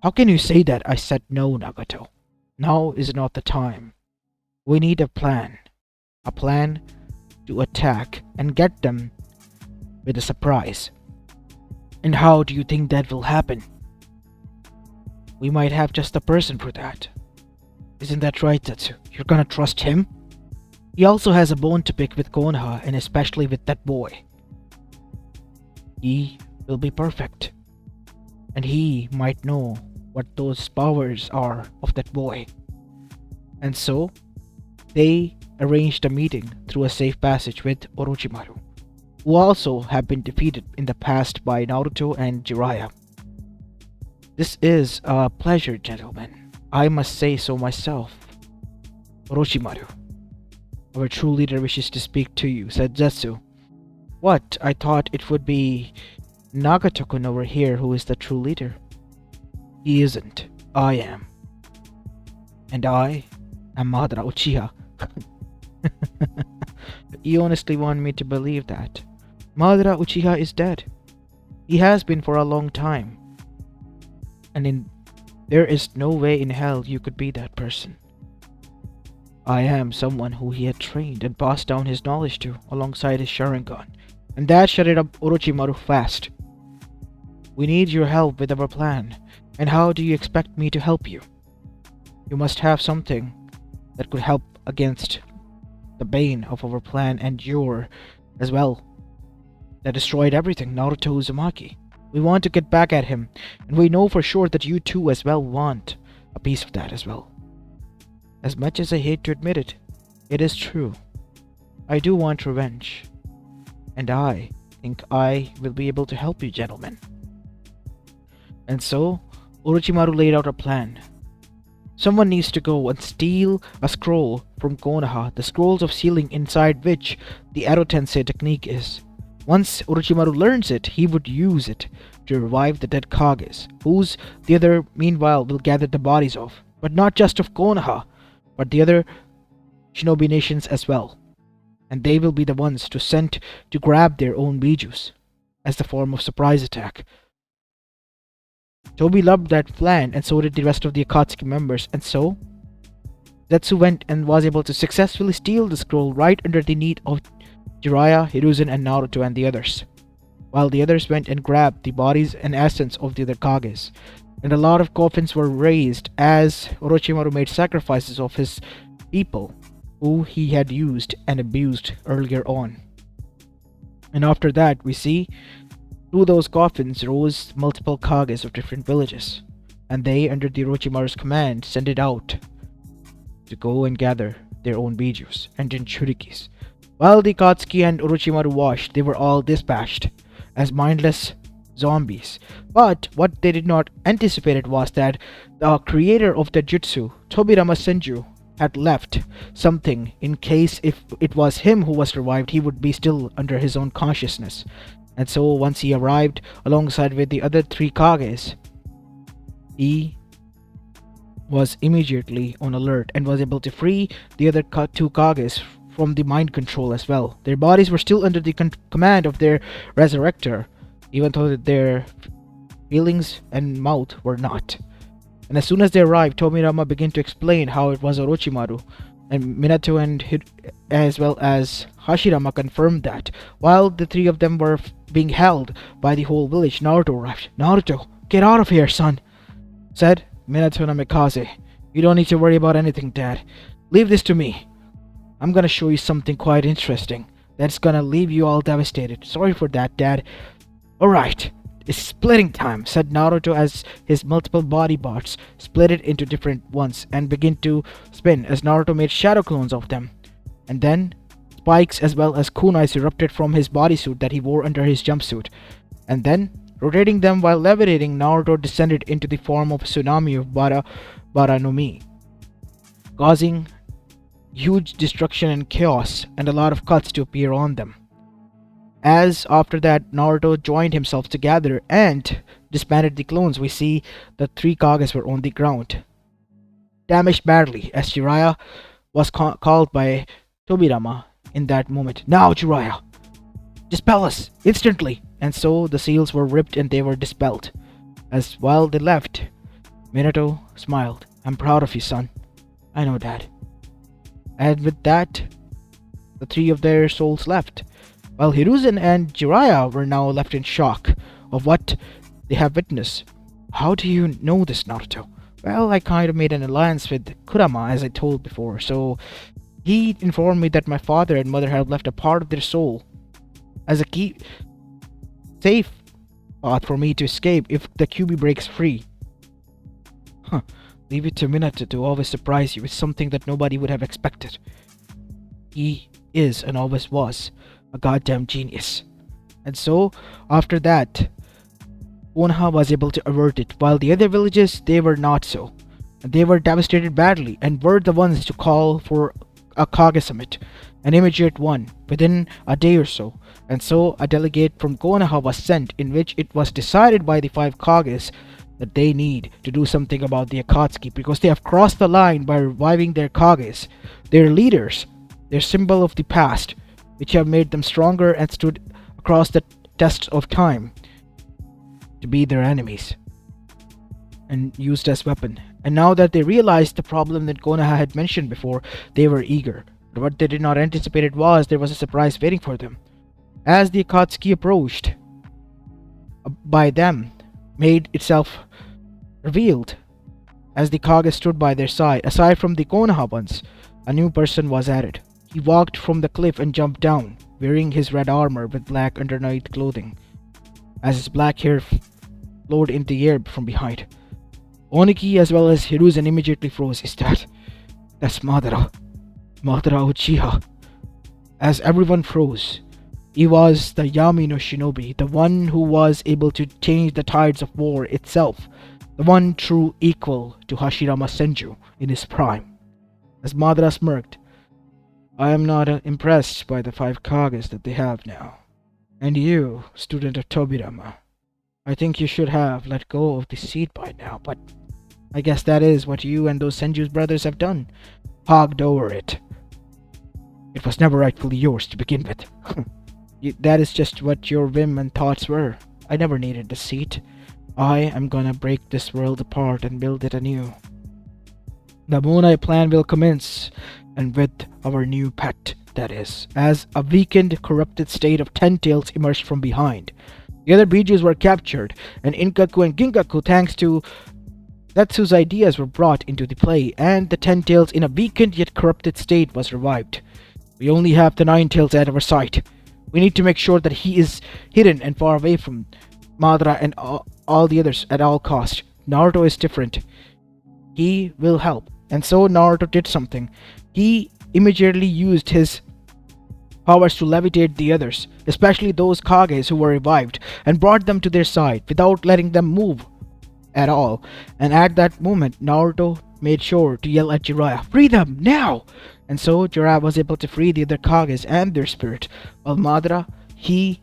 How can you say that? I said no, Nagato. Now is not the time. We need a plan. A plan to attack and get them with a surprise. And how do you think that will happen? We might have just a person for that. Isn't that right, Zetsu? You're gonna trust him? He also has a bone to pick with Konoha, and especially with that boy. He will be perfect. And he might know what those powers are of that boy. And so, they arranged a meeting through a safe passage with Orochimaru, who also have been defeated in the past by Naruto and Jiraiya. This is a pleasure, gentlemen. I must say so myself. Orochimaru, our true leader wishes to speak to you, said Zetsu. What? I thought it would be Nagato-kun over here who is the true leader. He isn't. I am. And I am Madara Uchiha. You honestly want me to believe that? Madara Uchiha is dead. He has been for a long time. And there is no way in hell you could be that person. I am someone who he had trained and passed down his knowledge to alongside his Sharingan. And that shut it up Orochimaru fast. We need your help with our plan. And how do you expect me to help you? You must have something that could help against the bane of our plan and your as well, that destroyed everything, Naruto Uzumaki. We want to get back at him, and we know for sure that you too as well want a piece of that as well. As much as I hate to admit it, it is true. I do want revenge. And I think I will be able to help you, gentlemen. And so, Orochimaru laid out a plan. Someone needs to go and steal a scroll from Konoha, the scrolls of sealing inside which the Aro Tensei technique is. Once Orochimaru learns it, he would use it to revive the dead Kages, whose the other meanwhile will gather the bodies of. But not just of Konoha, but the other shinobi nations as well. and they will be the ones to sent to grab their own bijus as the form of surprise attack. Toby loved that plan, and so did the rest of the Akatsuki members, and so Zetsu went and was able to successfully steal the scroll right under the feet of Jiraiya, Hiruzen, and Naruto and the others, while the others went and grabbed the bodies and essence of the other Kages. And a lot of coffins were raised as Orochimaru made sacrifices of his people who he had used and abused earlier on. And after that, we see through those coffins rose multiple Kages of different villages, and they, under the Orochimaru's command, sent it out to go and gather their own bijus and jinchurikis. While the Akatsuki and Orochimaru watched, they were all dispatched as mindless zombies. But what they did not anticipate was that the creator of the jutsu, Tobirama Senju, had left something in case if it was him who was revived, he would be still under his own consciousness. And so once he arrived alongside with the other three Kages, he was immediately on alert and was able to free the other two Kages from the mind control as well. Their bodies were still under the command of their resurrector, even though their feelings and mouth were not. And as soon as they arrived, Tomiyama began to explain how it was Orochimaru, and Minato and as well as Hashirama confirmed that. While the three of them were being held by the whole village, Naruto arrived. "Naruto, get out of here, son," said Minato Namikaze. "You don't need to worry about anything, Dad. Leave this to me. I'm gonna show you something quite interesting that's gonna leave you all devastated. Sorry for that, Dad." "Alright, it's splitting time," said Naruto as his multiple body parts split it into different ones and began to spin as Naruto made shadow clones of them. And then spikes as well as kunais erupted from his bodysuit that he wore under his jumpsuit. And then, rotating them while levitating, Naruto descended into the form of a tsunami of Bara no Mi, causing huge destruction and chaos and a lot of cuts to appear on them. As after that Naruto joined himself together and disbanded the clones, we see the three Kages were on the ground, damaged badly, as Jiraiya was called by Tobirama in that moment. "Now, Jiraiya, dispel us instantly!" And so the seals were ripped and they were dispelled. As while they left, Minato smiled. "I'm proud of you, son." "I know, Dad." And with that, the three of their souls left, while Hiruzen and Jiraiya were now left in shock of what they have witnessed. "How do you know this, Naruto?" "Well, I kind of made an alliance with Kurama, as I told before, so he informed me that my father and mother have left a part of their soul as a key safe path for me to escape if the QB breaks free." "Huh. Leave it to Minato to always surprise you with something that nobody would have expected. He is and always was a goddamn genius." And so, after that, Konoha was able to avert it, while the other villages, they were not so. And they were devastated badly, and were the ones to call for a Kage summit, an immediate one, within a day or so. And so, a delegate from Konoha was sent, in which it was decided by the five Kages that they need to do something about the Akatsuki, because they have crossed the line by reviving their Kages, their leaders, their symbol of the past, which have made them stronger and stood across the tests of time to be their enemies and used as weapon. And now that they realized the problem that Konoha had mentioned before, they were eager. But what they did not anticipate was there was a surprise waiting for them. As the Akatsuki approached, by them made itself revealed as the Kage stood by their side. Aside from the Konoha ones, a new person was added. He walked from the cliff and jumped down, wearing his red armor with black underneath clothing, as his black hair flowed in the air from behind. Oniki as well as Hiruzen immediately froze. That's Madara Uchiha." As everyone froze, he was the Yami no Shinobi, the one who was able to change the tides of war itself, the one true equal to Hashirama Senju in his prime. As Madara smirked, "I am not impressed by the five Kages that they have now. And you, student of Tobirama, I think you should have let go of the seat by now, but I guess that is what you and those Senju's brothers have done, hogged over it." It was never rightfully yours to begin with. That is just what your whim and thoughts were. I never needed the seat. I am gonna break this world apart and build it anew. The Moon Eye plan will commence, and with our new pet, that is, as a weakened, corrupted state of Ten Tails emerged from behind. The other Bijus were captured, and Inkaku and Ginkaku, thanks to Natsu's ideas, were brought into the play, and the Ten Tails in a weakened yet corrupted state was revived. We only have the Nine Tails at our sight. We need to make sure that he is hidden and far away from Madara and all the others at all cost. Naruto is different. He will help. And so Naruto did something. He immediately used his powers to levitate the others, especially those Kages who were revived, and brought them to their side without letting them move at all. And at that moment, Naruto made sure to yell at Jiraiya, "Free them, now!" And so Jiraiya was able to free the other Kages and their spirit, while Madara, he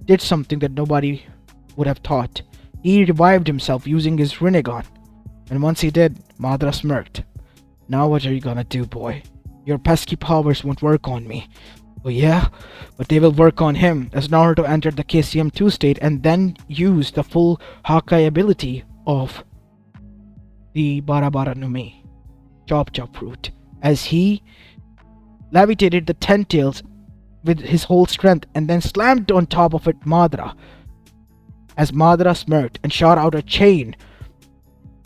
did something that nobody would have thought. He revived himself using his Rinnegan. And once he did, Madara smirked. "Now what are you gonna do, boy? Your pesky powers won't work on me." "Oh yeah? But they will work on him," as Naruto entered the KCM2 state and then used the full Hokage ability of the Bara no Mi, Chop Chop Fruit, as he levitated the Ten Tails with his whole strength and then slammed on top of it Madara, as Madara smirked and shot out a chain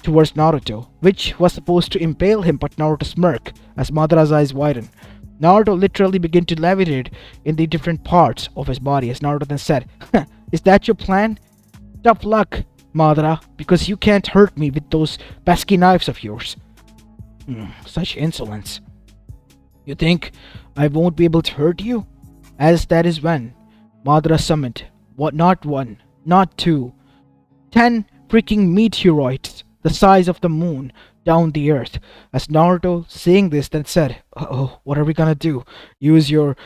towards Naruto, which was supposed to impale him, but Naruto smirked as Madara's eyes widened. Naruto literally began to levitate in the different parts of his body, as Naruto then said, "Is that your plan? Tough luck, Madara, because you can't hurt me with those pesky knives of yours." Such insolence. "You think I won't be able to hurt you?" As that is when Madara summoned, not one, not two, 10 freaking meteoroids the size of the moon down the earth. As Naruto, seeing this, then said, "Uh-oh, what are we gonna do? Use your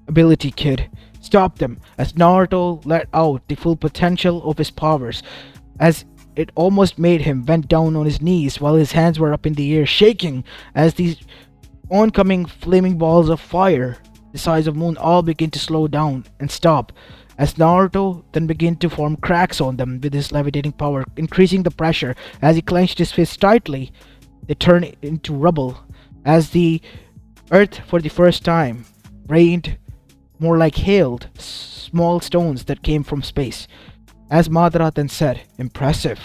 ability, kid. Stop them." As Naruto let out the full potential of his powers, as it almost made him bend down on his knees while his hands were up in the air, shaking as these oncoming flaming balls of fire the size of moon all begin to slow down and stop, as Naruto then began to form cracks on them with his levitating power, increasing the pressure. As he clenched his fists tightly, they turned into rubble, as the earth for the first time rained more like hailed small stones that came from space. As Madara then said, "Impressive.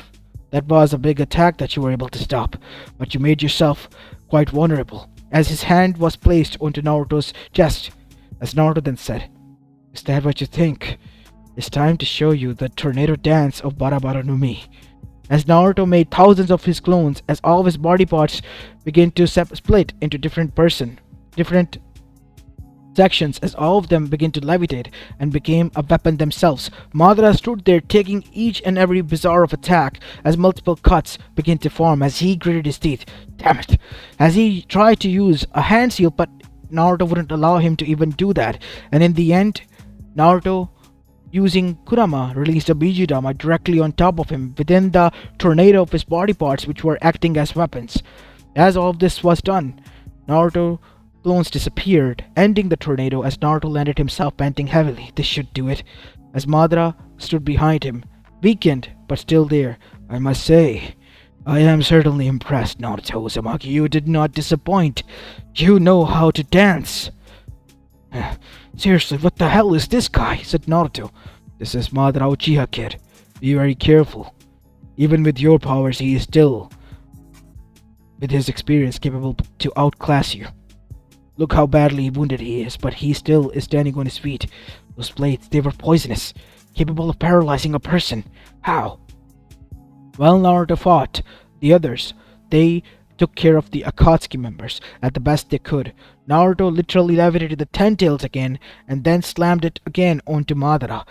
That was a big attack that you were able to stop, but you made yourself quite vulnerable." As his hand was placed onto Naruto's chest, as Naruto then said, "Is that what you think? It's time to show you the tornado dance of Bara no Mi." As Naruto made thousands of his clones, as all of his body parts began to split into different sections, as all of them began to levitate and became a weapon themselves. Madara stood there taking each and every bizarre of attack, as multiple cuts began to form as he gritted his teeth. Damn it! As he tried to use a hand seal, but Naruto wouldn't allow him to even do that. And in the end, Naruto, using Kurama, released a Bijidama directly on top of him within the tornado of his body parts, which were acting as weapons. As all of this was done, Naruto clones disappeared, ending the tornado as Naruto landed himself, panting heavily. This should do it. As Madara stood behind him, weakened but still there. "I must say, I am certainly impressed, Naruto Uzumaki. You did not disappoint. You know how to dance." "Seriously, what the hell is this guy?" said Naruto. "This is Madara Uchiha, kid. Be very careful. Even with your powers, he is still, with his experience, capable to outclass you. Look how badly wounded he is, but he still is standing on his feet. Those blades, they were poisonous, capable of paralyzing a person. How?" While Naruto fought the others, they took care of the Akatsuki members at the best they could. Naruto literally levitated the Ten Tails again and then slammed it again onto Madara,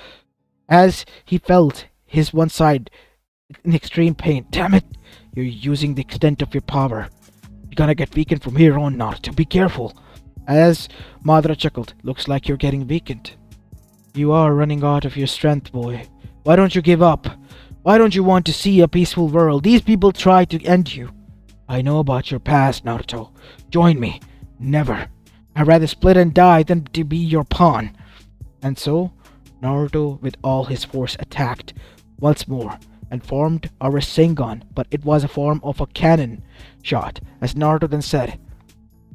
as he felt his one side in extreme pain. "Damn it! You're using the extent of your power. You're gonna get weakened from here on, Naruto. Be careful." As Madara chuckled, "Looks like you're getting weakened. You are running out of your strength, boy. Why don't you give up? Why don't you want to see a peaceful world? These people try to end you. I know about your past, Naruto. Join me." "Never. I'd rather split and die than to be your pawn. And so, Naruto, with all his force, attacked once more and formed a Rasengan, but it was a form of a cannon shot, as Naruto then said,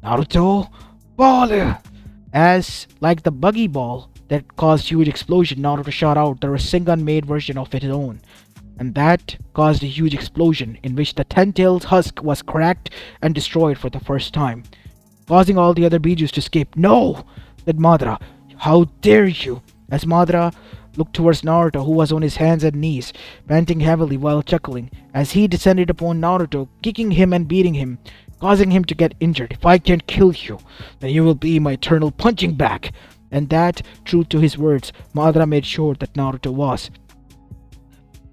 Naruto, ball! As, like the buggy ball that caused huge explosion, Naruto shot out the Rasengan made version of its own, and that caused a huge explosion in which the Ten-Tailed husk was cracked and destroyed for the first time, causing all the other Bijus to escape. No! Said Madara. How dare you? As Madara looked towards Naruto, who was on his hands and knees, panting heavily while chuckling, as he descended upon Naruto, kicking him and beating him, causing him to get injured. If I can't kill you, then you will be my eternal punching bag. And that, true to his words, Madara made sure that Naruto was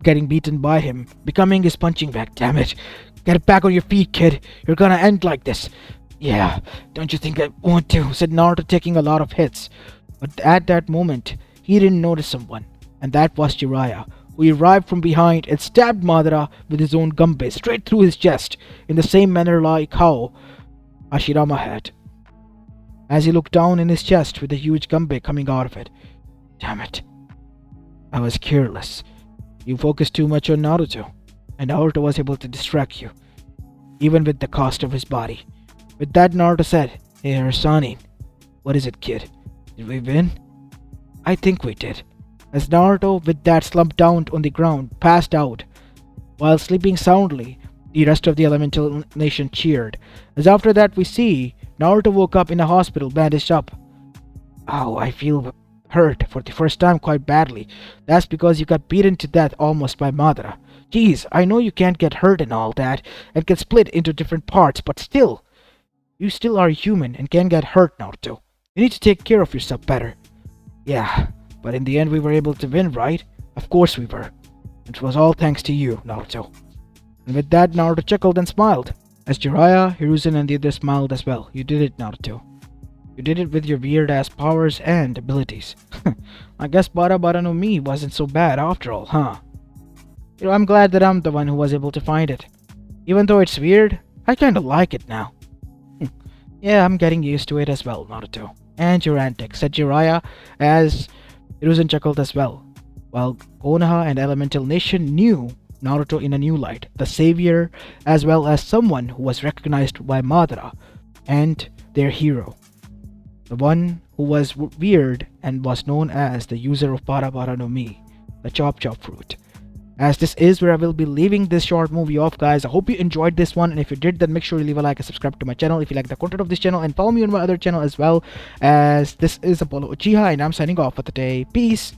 getting beaten by him, becoming his punching bag. Damn it. Get back on your feet, kid. You're gonna end like this. Yeah, don't you think I want to? Said Naruto, taking a lot of hits. But at that moment, he didn't notice someone, and that was Jiraiya, who arrived from behind and stabbed Madara with his own Gumbe straight through his chest, in the same manner like how Hashirama had, as he looked down in his chest with a huge Gumbe coming out of it. Damn it. I was careless. You focused too much on Naruto, and Naruto was able to distract you, even with the cost of his body. With that, Naruto said, Hey Harasani, what is it, kid? Did we win? I think we did. As Naruto, with that slumped down on the ground, passed out. While sleeping soundly, the rest of the Elemental Nation cheered. As after that we see, Naruto woke up in a hospital, bandaged up. Oh, I feel hurt for the first time quite badly. That's because you got beaten to death almost by Madara. Geez, I know you can't get hurt and all that, and can split into different parts, but still, you still are human and can get hurt, Naruto. You need to take care of yourself better. Yeah, but in the end we were able to win, right? Of course we were. It was all thanks to you, Naruto. And with that, Naruto chuckled and smiled. As Jiraiya, Hiruzen, and the others smiled as well. You did it, Naruto. You did it with your weird-ass powers and abilities. I guess Bara Bara no Mi wasn't so bad after all, huh? I'm glad that I'm the one who was able to find it. Even though it's weird, I kinda like it now. Yeah, I'm getting used to it as well, Naruto. And your antics, said Jiraiya, as Hiruzen chuckled as well. While Konoha and Elemental Nation knew Naruto in a new light, the savior, as well as someone who was recognized by Madara, and their hero. The one who was weird and was known as the user of Bara Bara no Mi, the Chop Chop fruit. As this is where I will be leaving this short movie off, guys. I hope you enjoyed this one, and if you did, then make sure you leave a like and subscribe to my channel if you like the content of this channel, and follow me on my other channel as well, as this is Apollo Uchiha, and I'm signing off for the day. Peace!